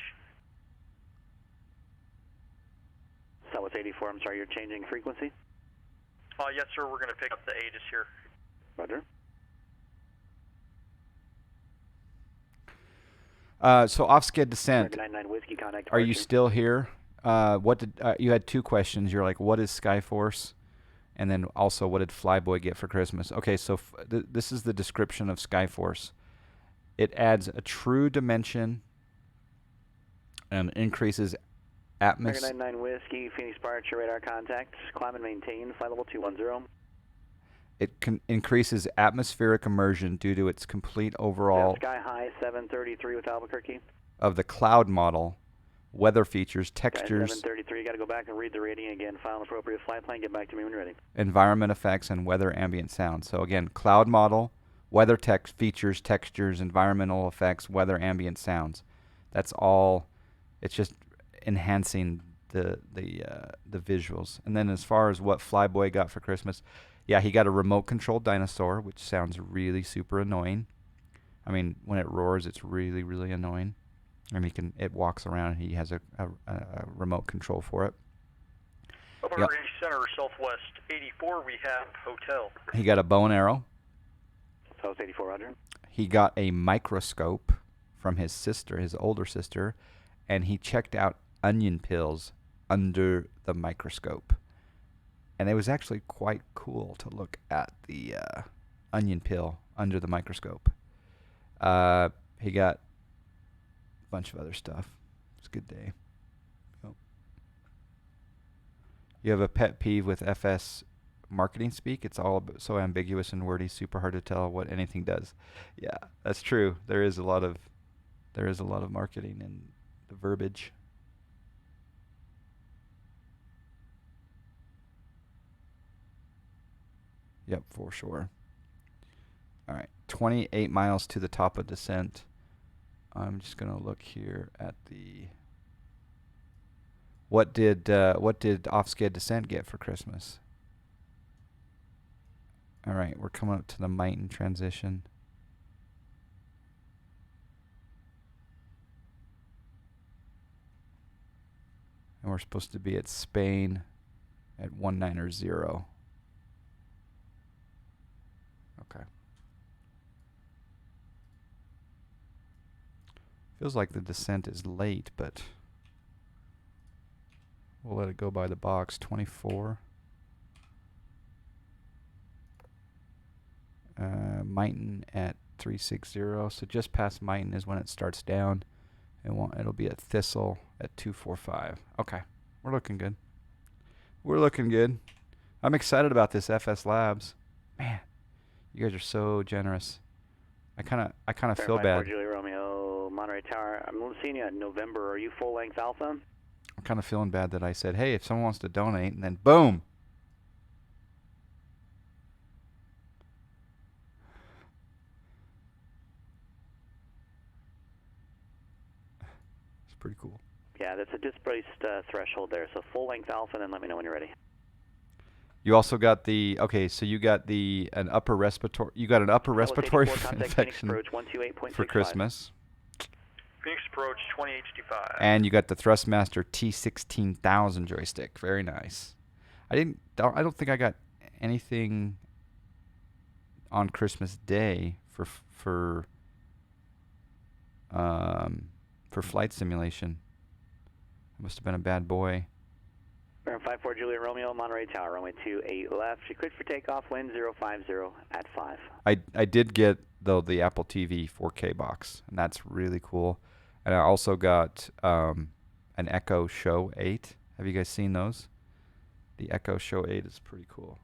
Southwest 84, I'm sorry, you're changing frequency? Yes, sir, we're going to pick up the ATIS here. Roger. So off-skid descent. 99 Whiskey, contact Are you still here? You had two questions. You're like, what is Skyforce? And then also, what did Flyboy get for Christmas? Okay, so this is the description of Skyforce. It adds a true dimension and increases atmosphere. 99 Whiskey, Phoenix Departure, radar contact, climb and maintain, flight level 210. It increases atmospheric immersion due to its complete overall Sky high 733 with Albuquerque. Of the cloud model, weather features, textures, 733, got to go back and read the rating again, file an appropriate flight plan, get back to me when you're ready. environment effects, and weather ambient sound. So again, cloud model, weather features, textures, environmental effects, weather ambient sounds. That's all. It's just enhancing the visuals. And then as far as what Flyboy got for Christmas, yeah, he got a remote controlled dinosaur, which sounds really super annoying. I mean, when it roars, it's really, really annoying. And it walks around, and he has a remote control for it. Over Yep. Center, Southwest 84, we have hotel. He got a bow and arrow. Southwest 84, roger. He got a microscope from his sister, his older sister, and he checked out onion pills under the microscope. And it was actually quite cool to look at the onion pill under the microscope. He got a bunch of other stuff. It's a good day. Yep. You have a pet peeve with FS marketing speak? It's all so ambiguous and wordy, super hard to tell what anything does. Yeah, that's true. There is a lot of marketing in the verbiage. Yep, for sure. All right, 28 miles to the top of descent. I'm just gonna look here at the. What did off-skid descent get for Christmas? All right, we're coming up to the Mighton transition. And we're supposed to be at Spain at 190. Okay. Feels like the descent is late, but we'll let it go by the box. 24. Mighton at 360. So just past Mighton is when it starts down. And it'll be at Thistle at 245. Okay. We're looking good. We're looking good. I'm excited about this FS Labs. Man, you guys are so generous. I kind of feel bad. Julia Romeo, Monterey Tower. I'm seeing you in November. Are you full length alpha? I'm kind of feeling bad that I said, hey, if someone wants to donate, and then boom. It's pretty cool. Yeah, that's a displaced threshold there. So full length alpha, and then let me know when you're ready. You also got so you got an upper respiratory infection for Christmas. Phoenix approach 2085. And you got the Thrustmaster T16000 joystick. Very nice. I don't think I got anything on Christmas Day for flight simulation. I must have been a bad boy. 54 Juliet Romeo, Monterey Tower, runway 28 left. You're cleared for takeoff, wind 050 at 5. I did get, though, the Apple TV 4K box, and that's really cool. And I also got an Echo Show 8. Have you guys seen those? The Echo Show 8 is pretty cool.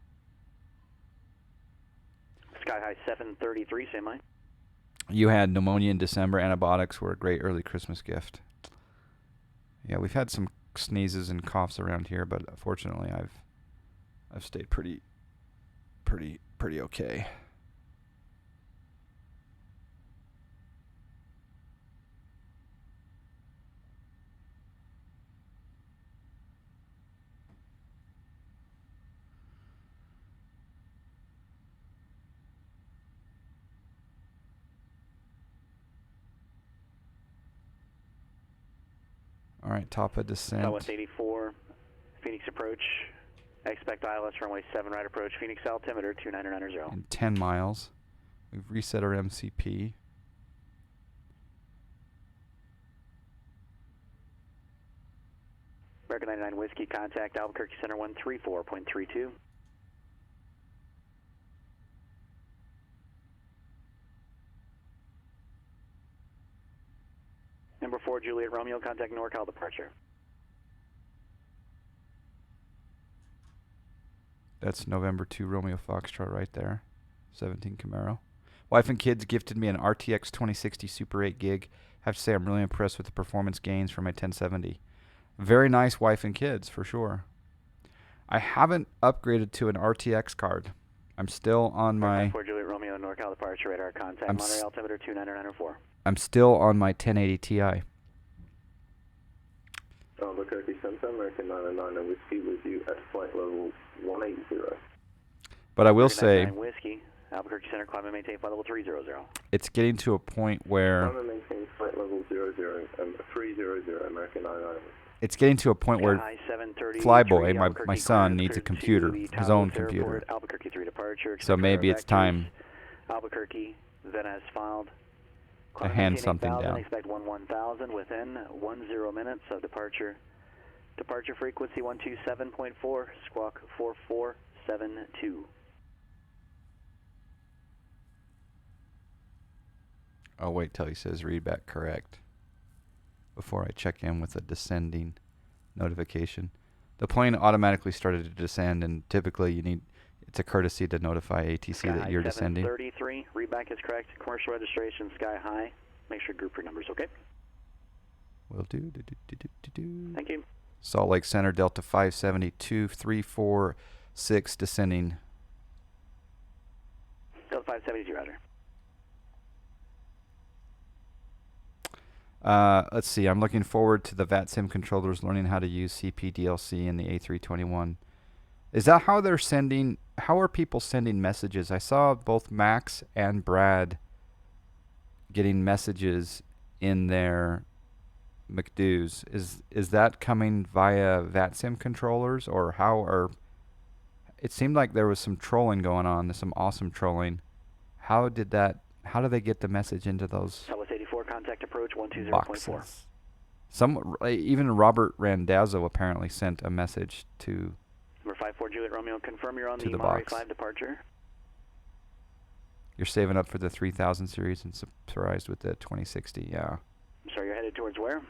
Sky High 733, same line. You had pneumonia in December. Antibiotics were a great early Christmas gift. Yeah, we've had some sneezes and coughs around here, but fortunately I've stayed pretty okay. All right, top of descent. Southwest 84, Phoenix approach. Expect ILS runway 7 right approach. Phoenix altimeter 2990. In 10 miles. We've reset our MCP. American 99 Whiskey, contact Albuquerque Center 134.32. Number 4, Juliet Romeo, contact NorCal departure. That's November 2 Romeo Foxtrot right there. 17 Camaro. Wife and kids gifted me an RTX 2060 Super 8 gig. Have to say I'm really impressed with the performance gains for my 1070. Very nice wife and kids, for sure. I haven't upgraded to an RTX card. I'm still on my... 4 Juliet Romeo, NorCal departure, radar contact, Monterey altimeter 2994. I'm still on my 1080 Ti. Albuquerque Center, American 99 and Whiskey with you at flight level 180. But I will say... Whiskey, Albuquerque Center, climb and maintain flight level 300. It's getting to a point where... Climb and maintain flight level 300, American 99. It's getting to a point where Flyboy, my son, needs a computer, his own computer. Albuquerque 3 departure. So maybe it's time Albuquerque, then as filed. To hand something down. Expect 1000 within 10 minutes of departure. Departure frequency 127.4, squawk 4472. I'll wait till he says read back correct before I check in with a descending notification. The plane automatically started to descend, and typically it's a courtesy to notify ATC that you're descending. 733, read back is correct. Commercial registration, Sky High. Make sure group your numbers, okay? Will do. Thank you. Salt Lake Center, Delta 572, 346, descending. Delta 572, roger. Let's see. I'm looking forward to the VATSIM controllers learning how to use CPDLC in the A321. Is that how they're sending? How are people sending messages? I saw both Max and Brad getting messages in their McDoos. Is that coming via VATSIM controllers, or how are... It seemed like there was some trolling going on, some awesome trolling. How do they get the message into those Southwest 84, contact approach 120.4. boxes? Even Robert Randazzo apparently sent a message to... Number 54 Juliet Romeo, confirm you're on the Monterey Monterey 5 departure. You're saving up for the 3000 series and surprised with the 2060, yeah. I'm sorry, you're headed towards where?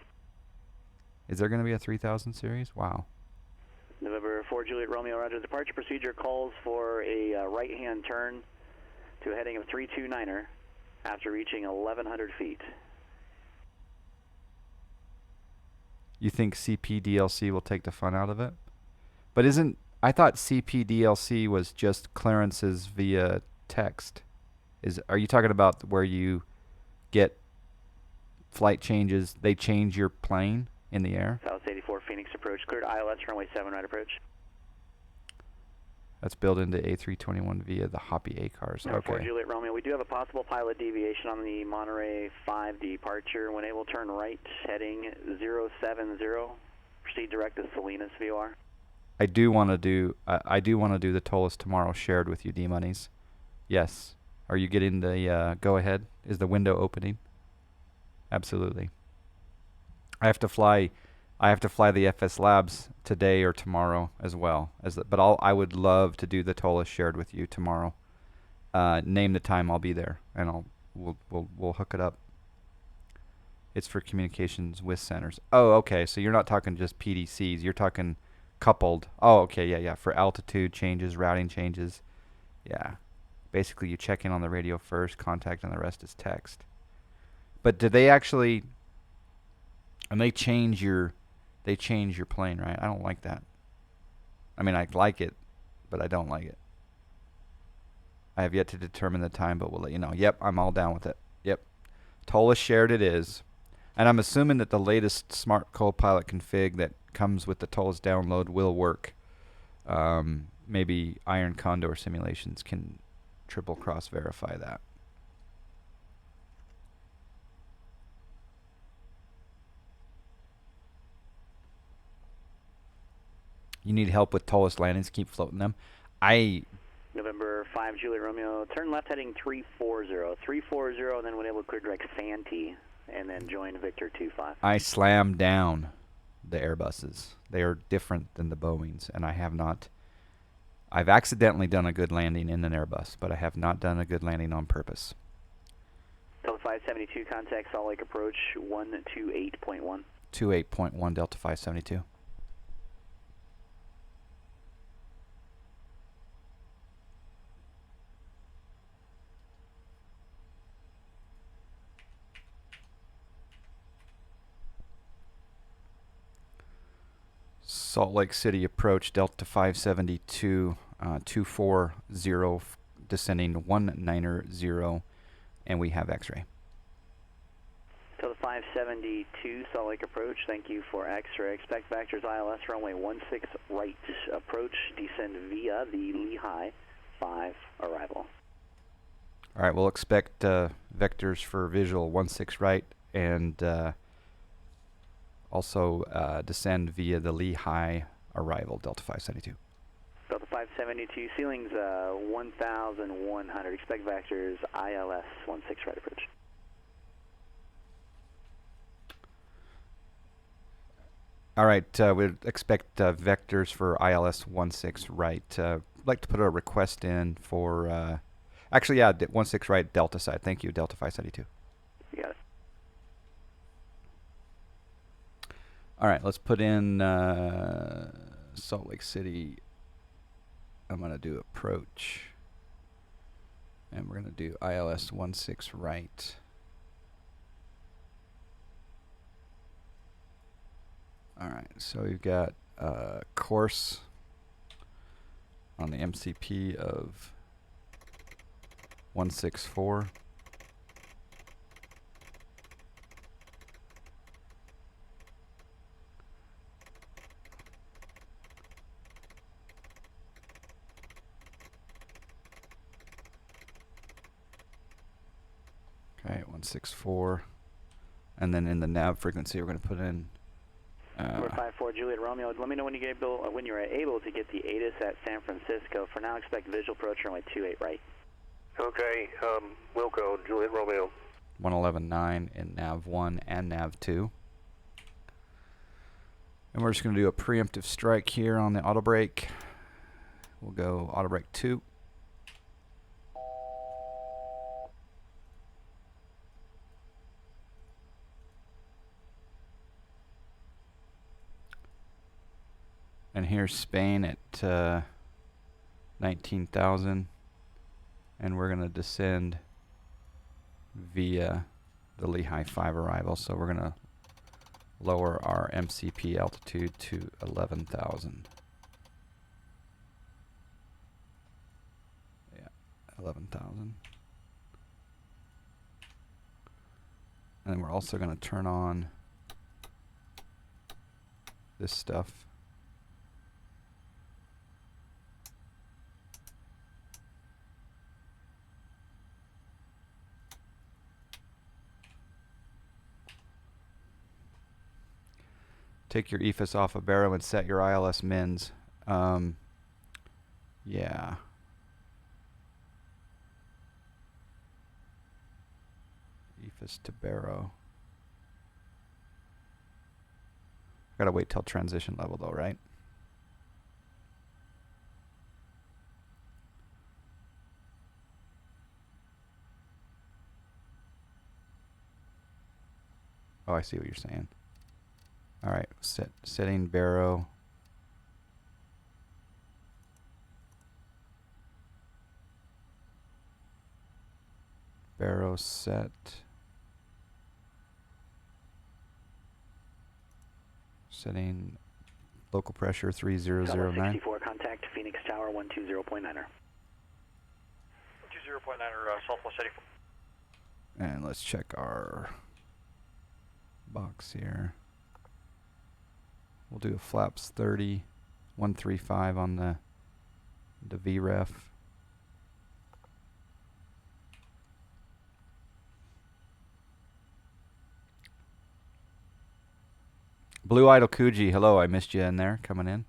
Is there going to be a 3000 series? Wow. November 4 Juliet Romeo, roger. Departure procedure calls for a right-hand turn to a heading of 329er after reaching 1,100 feet. You think CPDLC will take the fun out of it? But I thought CPDLC was just clearances via text. Are you talking about where you get flight changes, they change your plane in the air? South 84 Phoenix approach, cleared ILS runway 7 right approach. That's built into A321 via the Hoppy A cars. Number 4 Okay. Juliet Romeo, we do have a possible pilot deviation on the Monterey 5 departure. When able, turn right, heading 070. Proceed direct to Salinas VOR. I do want to do the TOLUS tomorrow shared with you, D-Monies. Yes. Are you getting the go ahead? Is the window opening? Absolutely. I have to fly the FS Labs today or tomorrow as well. But I would love to do the TOLUS shared with you tomorrow. Name the time, I'll be there, and we'll hook it up. It's for communications with centers. Oh, okay. So you're not talking just PDCs. You're talking coupled. Oh, okay. Yeah. For altitude changes, routing changes. Yeah. Basically, you check in on the radio first, contact, and the rest is text. But do they actually... And they change your plane, right? I don't like that. I mean, I like it, but I don't like it. I have yet to determine the time, but we'll let you know. Yep, I'm all down with it. Yep. TOLUS shared it is. And I'm assuming that the latest Smart Copilot config that comes with the TOLUS download will work. Maybe Iron Condor simulations can triple cross verify that. You need help with TOLUS landings, keep floating them. November 5 Juliet Romeo, turn left heading 340. 340, and then when able, clear direct Santee, and then join Victor 25. I slammed down the Airbuses. They are different than the Boeings, and I've accidentally done a good landing in an Airbus, but I have not done a good landing on purpose. Delta 572, contact Salt Lake approach 128.1. 28.1 Delta 572. Salt Lake City approach, Delta 572, 240, descending 190, and we have X-ray. Delta 572, Salt Lake approach, thank you for X-ray. Expect vectors ILS runway 16 right approach, descend via the Lehigh 5 arrival. All right, we'll expect vectors for visual 16 right, and also descend via the Lehigh arrival, Delta 572. Delta 572, ceilings 1,100. Expect vectors ILS 16 right approach. All right, we'd expect vectors for ILS 16 right. I'd like to put a request in for, actually, yeah, 16 right Delta side. Thank you, Delta 572. You got it. All right, let's put in Salt Lake City. I'm going to do approach. And we're going to do ILS 16 right. All right, so we've got course on the MCP of 164. Okay, 164. And then in the nav frequency, we're going to put in... Number 54 Juliet Romeo, let me know when you're able to get the ATIS at San Francisco. For now, expect visual approach runway 28 right. Okay, Wilco, Juliet Romeo. 111.9 in nav 1 and nav 2. And we're just going to do a preemptive strike here on the auto brake. We'll go auto brake 2. And here's Spain at 19,000. And we're going to descend via the Lehigh 5 arrival. So we're going to lower our MCP altitude to 11,000. Yeah, 11,000. And we're also going to turn on this stuff. Take your EFIS off of Barrow and set your ILS mins. Yeah. EFIS to Barrow. Gotta wait till transition level though, right? Oh, I see what you're saying. All right, setting Barrow. Barrow set. Setting local pressure 3009. 64, contact Phoenix Tower 120.9er. 120.9er, Southwest 84. And let's check our box here. We'll do a flaps 30, 135 on the VREF. Blue Idol Kuji, hello, I missed you in there, coming in.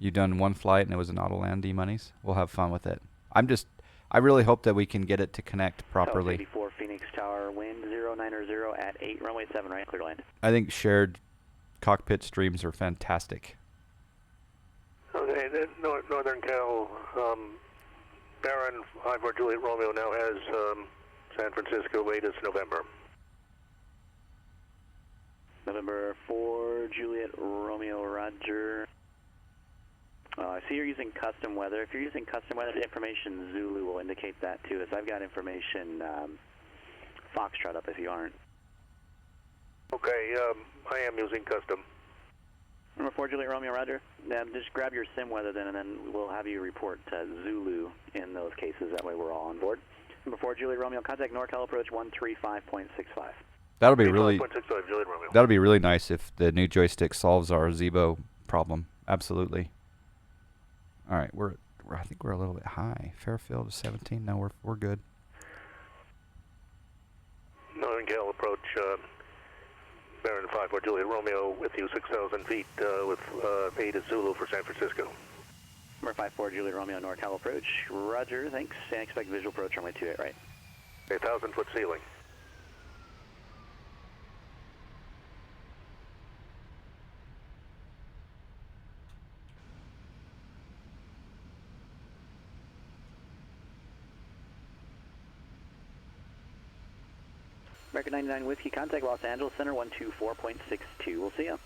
You done one flight and it was an auto land D-monies? We'll have fun with it. I really hope that we can get it to connect properly. 84 Phoenix Tower, wind 090 at 8, runway 7 right, clear to land. I think shared cockpit streams are fantastic. Okay, then Northern Cal, Baron 54 Juliet Romeo now has San Francisco latest November. November 4 Juliet Romeo, Roger. I see you're using custom weather. If you're using custom weather, the information Zulu will indicate that too. As I've got information Foxtrot up if you aren't. Okay, I am using custom. Number 4 Juliet Romeo, Roger. Just grab your sim weather then, and then we'll have you report Zulu in those cases. That way we're all on board. Number 4 Juliet Romeo, contact NorCal approach 135.65. That'll be really nice if the new joystick solves our Zebo problem. Absolutely. All right, I think we're a little bit high. Fairfield is 17. No, we're good. Northern Cal approach Baron 54 Juliet Romeo with you 6,000 feet with 8 at Zulu for San Francisco. Number 54 Juliet Romeo, NorCal approach. Roger, thanks. And expect visual approach runway 28 right. 1,000-foot ceiling. American 99 Whiskey, contact Los Angeles Center 124.62. We'll see you.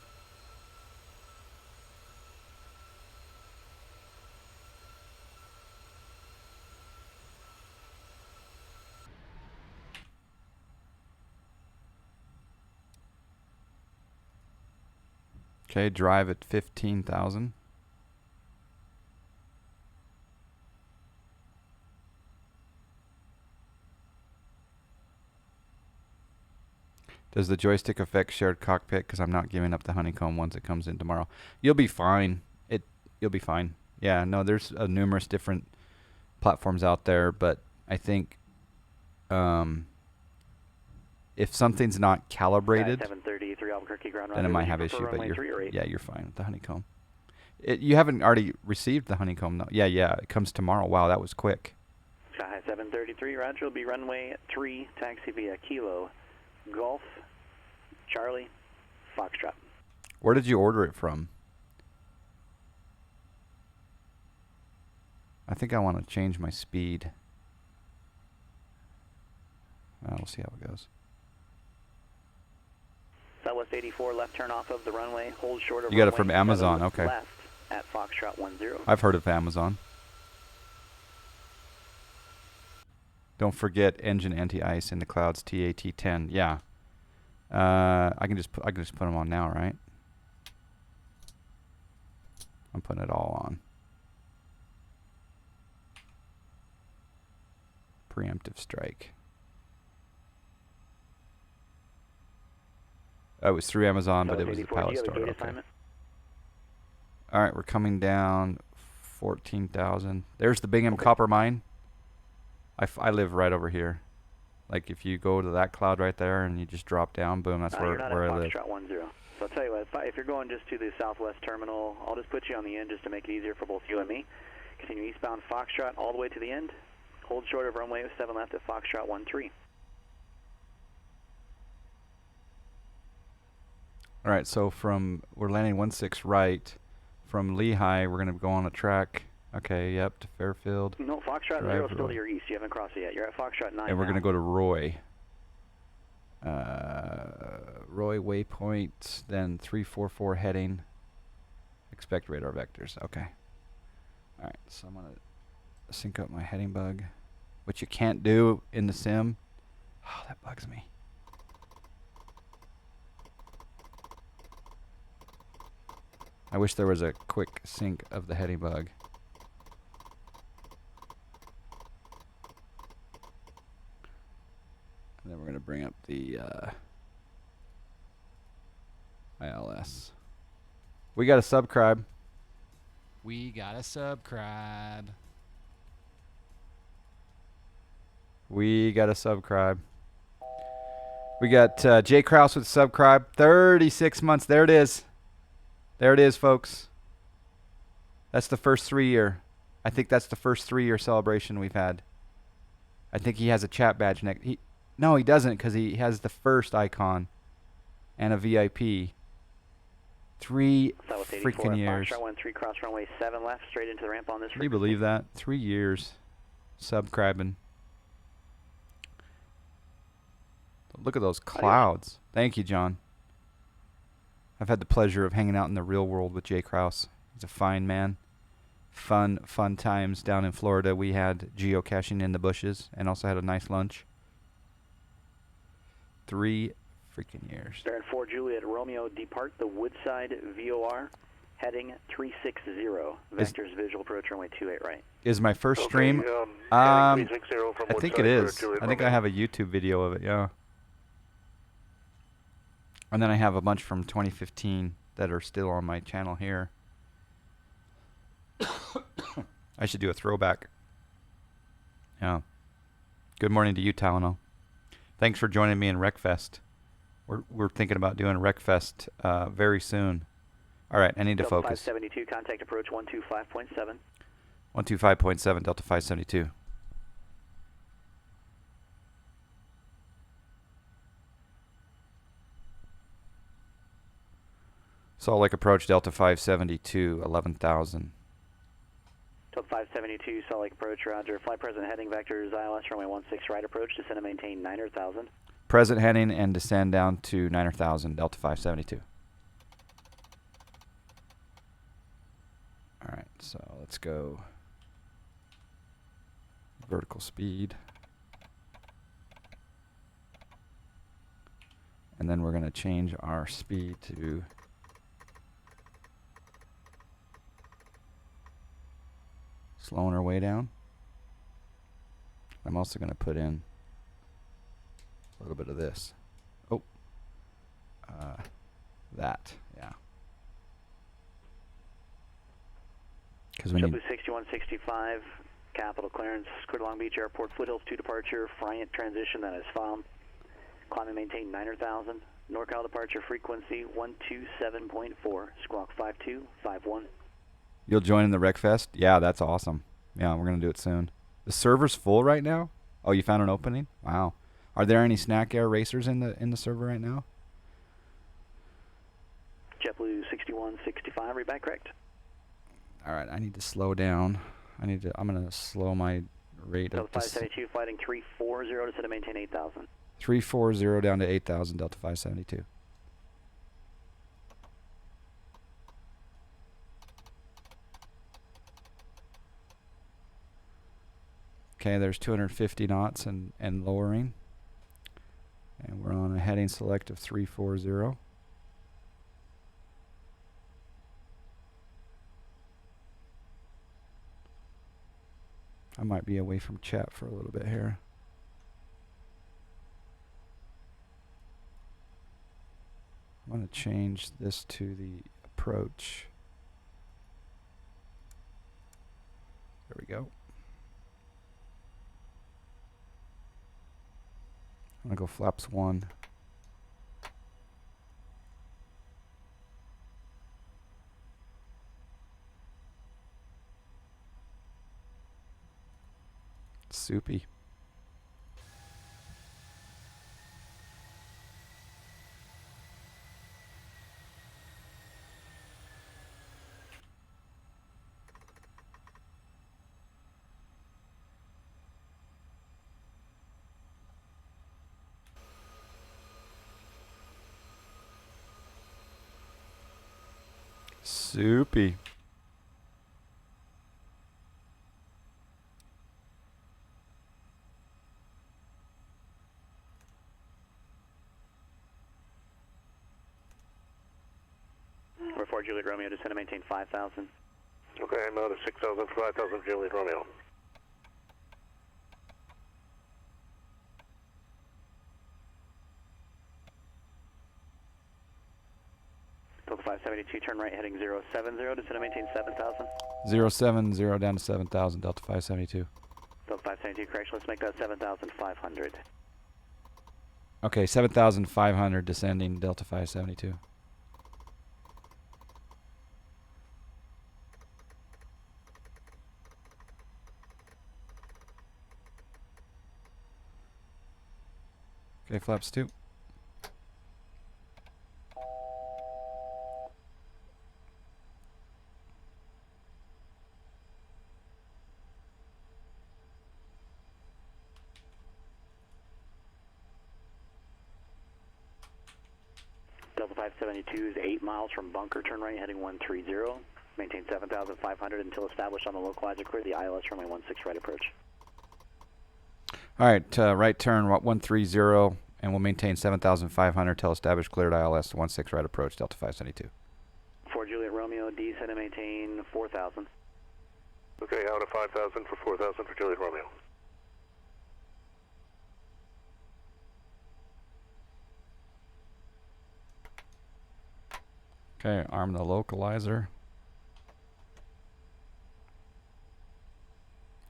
Okay, drive at 15,000. Does the joystick affect shared cockpit? Because I'm not giving up the honeycomb once it comes in tomorrow. You'll be fine. You'll be fine. Yeah, no, there's numerous different platforms out there, but I think If something's not calibrated, 733 Albuquerque ground then it runway. might Would you have prefer issue. But runway 3 or 8? yeah, you're fine with the honeycomb. You haven't already received the honeycomb, though. Yeah, it comes tomorrow. Wow, that was quick. Sky High 733, Roger, will be runway 3, taxi via Kilo, Golf, Charlie, Foxtrot. Where did you order it from? I think I want to change my speed. We'll see how it goes. Southwest 84, left turn off of the runway, hold short of You got it runway from Amazon, 7 okay. left at Foxtrot 10. I've heard of Amazon. Don't forget engine anti-ice in the clouds, TAT10. Yeah. I can just put them on now, right? I'm putting it all on. Preemptive strike. Oh, it was through Amazon, but it was the pilot store. Okay. All right, we're coming down 14,000. There's the Bingham copper mine. I live right over here. Like if you go to that cloud right there and you just drop down, boom, that's where I live. Foxtrot 10. So I'll tell you what, if you're going just to the southwest terminal, I'll just put you on the end just to make it easier for both you and me. Continue eastbound Foxtrot all the way to the end. Hold short of runway 7 left at Foxtrot 13. All right, so we're landing 16 right. From Lehigh, we're going to go on a track. Okay, yep, to Fairfield. No, Foxtrot 0 is still to your east. You haven't crossed it yet. You're at Foxtrot 9 And we're now. going to go to Roy. Roy waypoint, then 344 heading. Expect radar vectors. Okay. All right, so I'm going to sync up my heading bug, which you can't do in the sim. Oh, that bugs me. I wish there was a quick sync of the heading bug. And then we're going to bring up the ILS. We got a subscribe. We got a subscribe. We got a subscribe. We got Jay Krause with subscribe. 36 months. There it is. There it is, folks. That's the first 3-year. I think that's the first 3-year celebration we've had. I think he has a chat badge next. No, he doesn't, because he has the first icon and a VIP. 3 freaking years. Foxtrot 13, cross runway 7 left, straight into the ramp on this. Can you believe that? 3 years. Subscribing. Look at those clouds. Thank you, John. I've had the pleasure of hanging out in the real world with Jay Krause. He's a fine man. Fun times down in Florida. We had geocaching in the bushes and also had a nice lunch. 3 freaking years. Baron 4 Juliet Romeo, depart the Woodside VOR, heading 360. Vectors visual approach runway 28 right. Is my first stream? I think it is. I think I have a YouTube video of it, yeah. And then I have a bunch from 2015 that are still on my channel here. I should do a throwback. Yeah. Good morning to you, Talano. Thanks for joining me in RecFest. We're thinking about doing RecFest very soon. All right, I need to focus. 572, contact approach 125.7. 125.7, Delta 572. Salt Lake approach, Delta 572, 11,000. Delta 572, Salt Lake approach, roger. Flight present heading vectors, ILS runway 16 right approach, descend and maintain 9,000. Present heading and descend down to 9,000, Delta 572. All right, so let's go vertical speed. And then we're going to change our speed to slowing our way down. I'm also going to put in a little bit of this. Oh, that, yeah. Because we need 6165, Capital clearance, clear to Long Beach Airport, Foothills 2 departure, Friant transition that is found. Climb and maintain 9,000. NorCal departure frequency 127.4, squawk 5251. You'll join in the Wreckfest? Yeah, that's awesome. Yeah, we're going to do it soon. The server's full right now? Oh, you found an opening? Wow. Are there any Snack Air racers in the server right now? JetBlue 6165, read back correct. All right, I need to slow down. I'm going to slow my rate Delta of 572 fighting 340 to set to maintain 8,000. 340 down to 8,000, Delta 572. Okay, there's 250 knots and lowering. And we're on a heading select of 340. I might be away from chat for a little bit here. I'm going to change this to the approach. There we go. I'm going to go flaps 1. Soupy. Soupy. We're 4 Juliet Romeo, descend to maintain 5,000. Okay, I'm out of 6,000 for 5,000 Juliet Romeo. Delta 572, turn right heading 070, descend to maintain 7,000. 070 down to 7,000, Delta 572. Delta 572, correction, let's make that 7,500. Okay, 7,500 descending, Delta 572. Okay, flaps 2. Delta 572 is 8 miles from bunker, turn right heading 130. Maintain 7,500 until established on the localizer clear, the ILS runway 16 right approach. All right, right turn 130, and we'll maintain 7,500 till established cleared ILS 16 right approach, Delta 572. 4 Juliet Romeo, descend to maintain 4,000. Okay, out of 5,000 for 4,000 for Juliet Romeo. Okay, arm the localizer.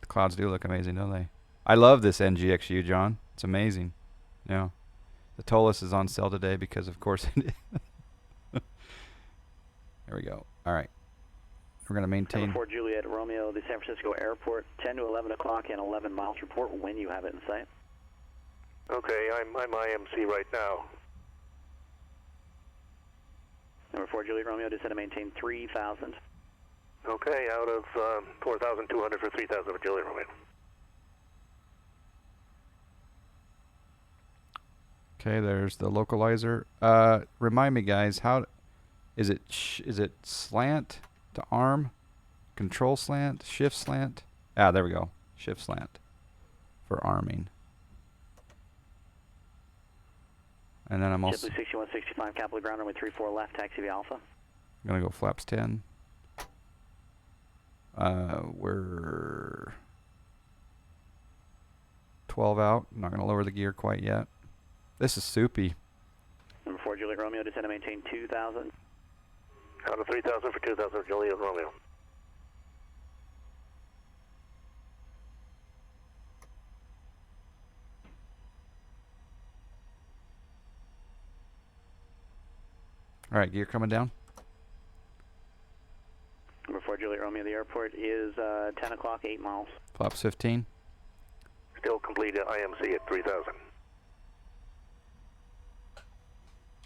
The clouds do look amazing, don't they? I love this NGXu, John. It's amazing. Yeah. The Tolus is on sale today because, of course, it is. There we go. All right. We're going to maintain. Number 4 Juliet Romeo, the San Francisco Airport, 10 to 11 o'clock and 11 miles report when you have it in sight. Okay, I'm IMC right now. Number 4 Juliet Romeo, descend to maintain 3,000. Okay, out of 4,200 for 3,000 for Juliet Romeo. Okay, there's the localizer. Remind me, guys, how is it slant to arm, control slant, shift slant? Ah, there we go. Shift slant for arming. And then I'm also JetBlue 6165, capital ground runway 34 left, taxi via Alpha. I'm gonna go flaps 10. We're 12 out. I'm not gonna lower the gear quite yet. This is soupy. Number 4 Juliet Romeo, descend to maintain 2,000. Out of 3,000 for 2,000 for Juliet Romeo. All right, gear coming down. Number 4 Juliet Romeo, the airport is 10 o'clock, 8 miles. Flaps 15. Still complete IMC at 3,000.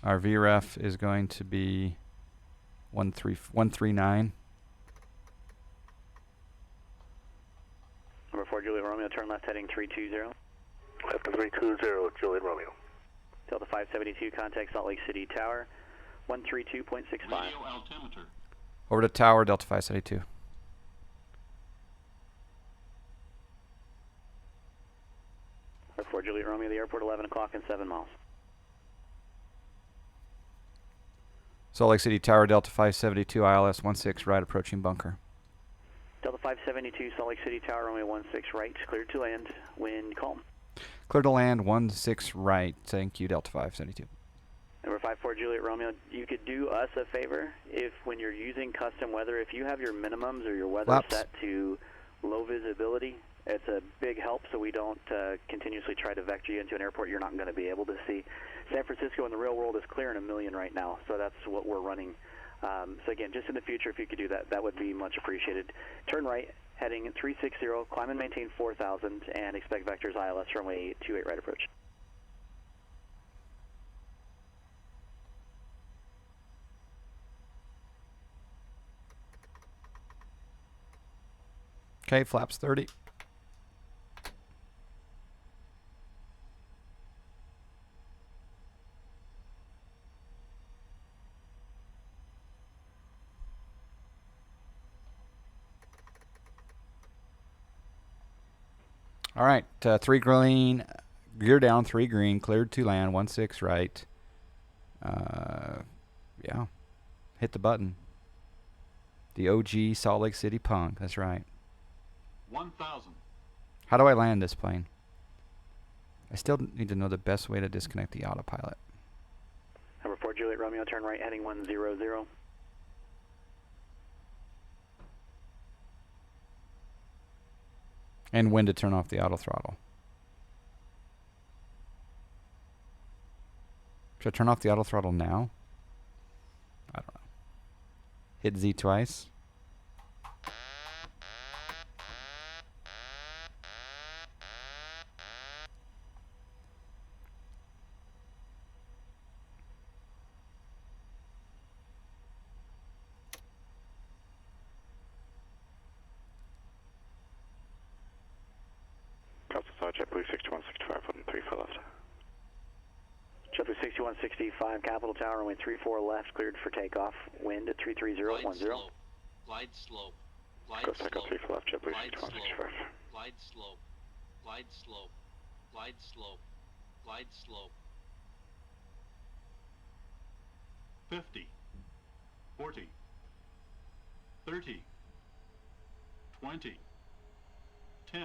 Our VREF is going to be 139. Number 4 Juliet Romeo, turn left heading 320. Left to 320, Juliet Romeo. Delta 572, contact Salt Lake City Tower, 132.65. Radio altimeter. Over to tower, Delta 572. Number 4 Juliet Romeo, the airport 11 o'clock and 7 miles. Salt Lake City Tower, Delta 572, ILS 16, right approaching bunker. Delta 572, Salt Lake City Tower, Romeo 16 right, cleared to land, wind calm. Clear to land, 16 right. Thank you, Delta 572. Number 54 Juliet Romeo, you could do us a favor if when you're using custom weather, if you have your minimums or your weather set to low visibility, it's a big help so we don't continuously try to vector you into an airport you're not going to be able to see. San Francisco in the real world is clearing 1 million right now, so that's what we're running. So again, just in the future, if you could do that, that would be much appreciated. Turn right, heading 360, climb and maintain 4,000, and expect vectors ILS runway 28 right approach. Okay, flaps 30. All right, 3 green, gear down, 3 green, cleared to land, 16 right. Yeah, hit the button. The OG Salt Lake City punk, that's right. 1,000. How do I land this plane? I still need to know the best way to disconnect the autopilot. Number 4 Juliet Romeo, turn right, heading 100. And when to turn off the auto throttle. Should I turn off the auto throttle now? I don't know. Hit Z twice. JetBlue 6165, 1-3 for left. JetBlue 6165, Capital Tower, runway 34 left, cleared for takeoff. Wind at 330, 10. Glide slope. Glide Go slope. Echo 3 for left, JetBlue Glide 6165. Glide slope. Glide slope. Glide slope. Glide slope. 50. 40. 30. 20. 10.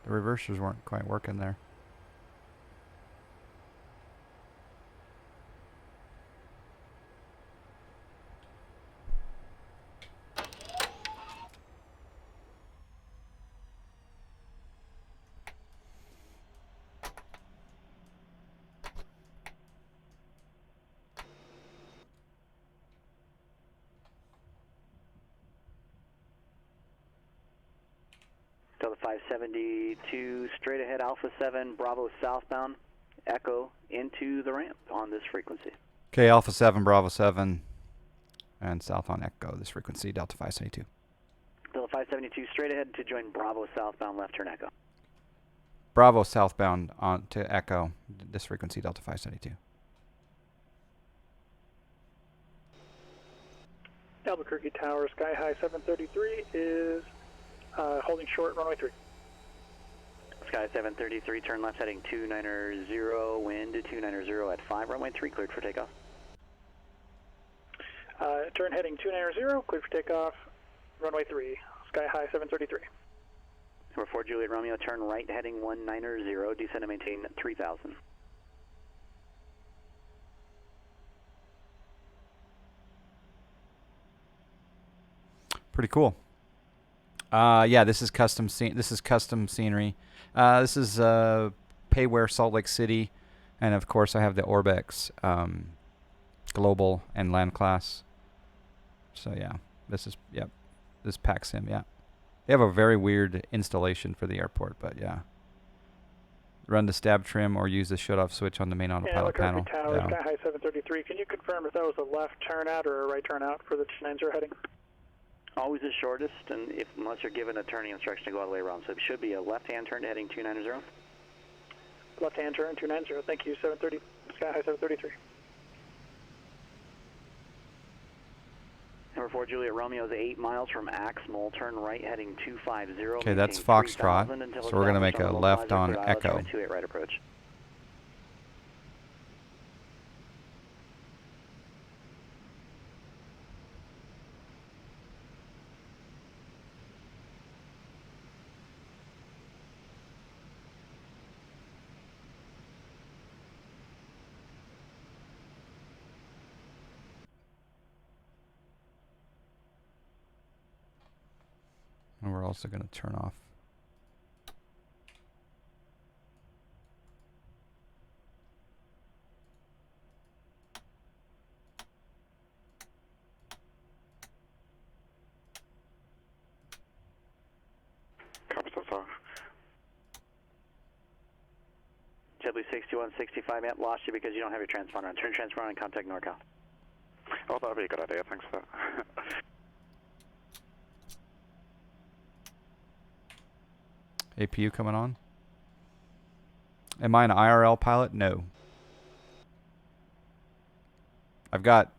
The reversers weren't quite working there. Delta 572, straight ahead Alpha 7, Bravo southbound, Echo into the ramp on this frequency. Okay, Alpha 7, Bravo 7, and south on Echo, this frequency, Delta 572. Delta 572, straight ahead to join Bravo southbound, left turn Echo. Bravo southbound on to Echo, this frequency, Delta 572. Albuquerque Tower, Sky High 733 is holding short, runway 3. Sky 733, turn left heading 290, wind 290 at 5, runway 3, cleared for takeoff. Turn heading 290, cleared for takeoff, runway 3, Sky High 733. Number 4 Juliet Romeo, turn right heading 190, descend and maintain 3,000. Pretty cool. Yeah, this is custom scenery. This is Payware Salt Lake City, and of course I have the Orbex Global and Land Class. So yeah, this pack sim. Yeah, they have a very weird installation for the airport, but yeah. Run the stab trim or use the shut-off switch on the main autopilot panel. Tower, Sky High 733. Can you confirm if that was a left turnout or a right turnout for the 290 heading? Always the shortest, and unless you're given a turning instruction to go all the way around. So it should be a left-hand turn heading 290. Left-hand turn 290. Thank you. 730. Sky High 733. Number 4 Juliet Romeo is 8 miles from Axmal. Turn right heading 250. Okay, that's Foxtrot. So we're going to make a left on Echo. 28 right approach. And we're also going to turn off. JetBlue 6165, yep, lost you because you don't have your transponder on. Turn transponder on and contact NorCal. Oh, that would be a good idea. Thanks for that. APU coming on. Am I an IRL pilot? No. I've got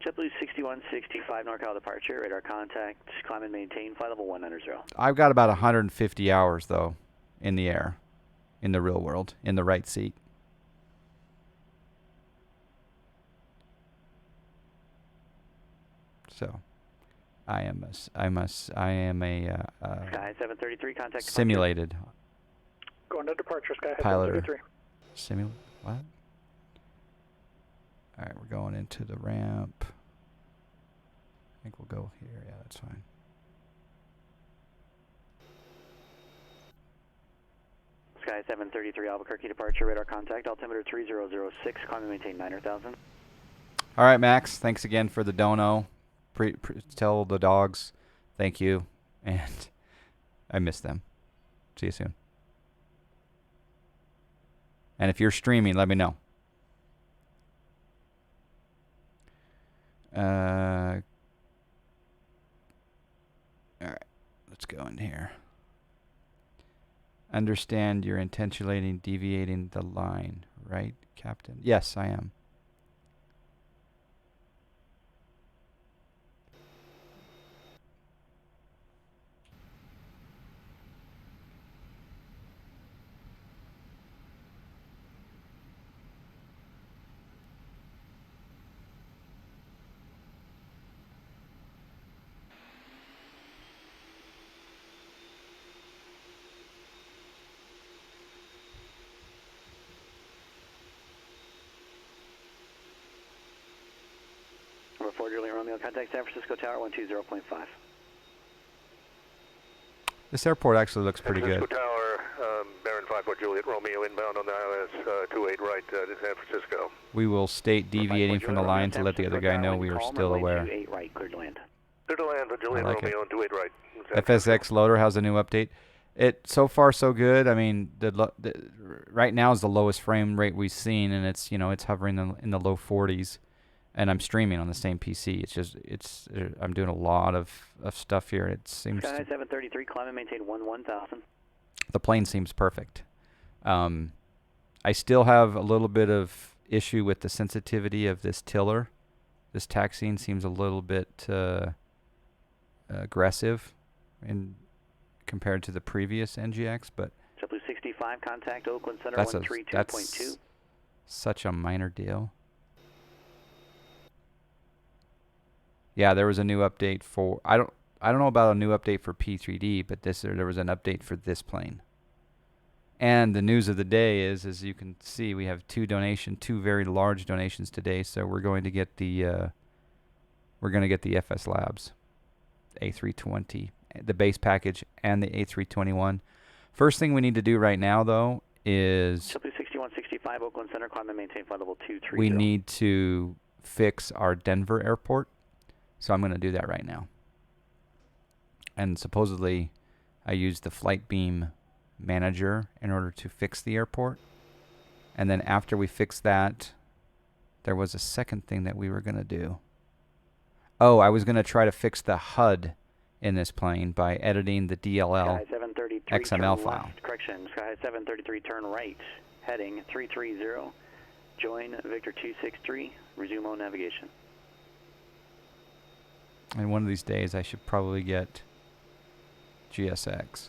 JetBlue 6165 NorCal departure, radar contact, climb and maintain, flight level 190. I've got about 150 hours though in the air, in the real world, in the right seat. So, I am a Sky 733 contact simulated Going to departure, Sky piloter. 733. What? All right, we're going into the ramp. I think we'll go here. Yeah, that's fine. Sky 733 Albuquerque departure, radar contact, altimeter 3006, climb and maintain 9,000. All right, Max. Thanks again for the dono. Tell the dogs thank you, and I miss them. See you soon. And if you're streaming, let me know. All right, let's go in here. Understand you're intentionally deviating the line, right, Captain? Yes, I am. Number 4 Juliet Romeo, contact San Francisco Tower 120.5. This airport actually looks pretty good. San Francisco Tower, Baron 54 Juliet Romeo inbound on the ILS 28 right to San Francisco. We will state deviating from the line to let the other guy know we are still aware. 28 right, clear to land. Clear to land for Juliet Romeo and 28 right. FSX loader has a new update. So far so good. I mean, right now is the lowest frame rate we've seen, and it's hovering in the low 40s. And I'm streaming on the same PC. I'm doing a lot of stuff here. It seems Sky 733, climb and maintain 1,000. The plane seems perfect. I still have a little bit of issue with the sensitivity of this tiller. This taxiing seems a little bit aggressive compared to the previous NGX, but JetBlue 65, contact Oakland Center that's 132.2. Such a minor deal. Yeah, there was a new update for I don't know about a new update for P3D, but there was an update for this plane. And the news of the day is, as you can see, we have two very large donations today. So we're going to get the FS Labs A320, the base package and the A321. First thing we need to do right now, though, is W6165 Oakland Center, climb and maintain flight level 230. we need to fix our Denver airport. So I'm going to do that right now. And supposedly I used the flight beam manager in order to fix the airport. And then after we fix that, there was a second thing that we were going to do. Oh, I was going to try to fix the HUD in this plane by editing the DLL XML file. Left. Correction, Sky 733, turn right, heading 330. Join Victor 263, resume on navigation. And one of these days I should probably get GSX.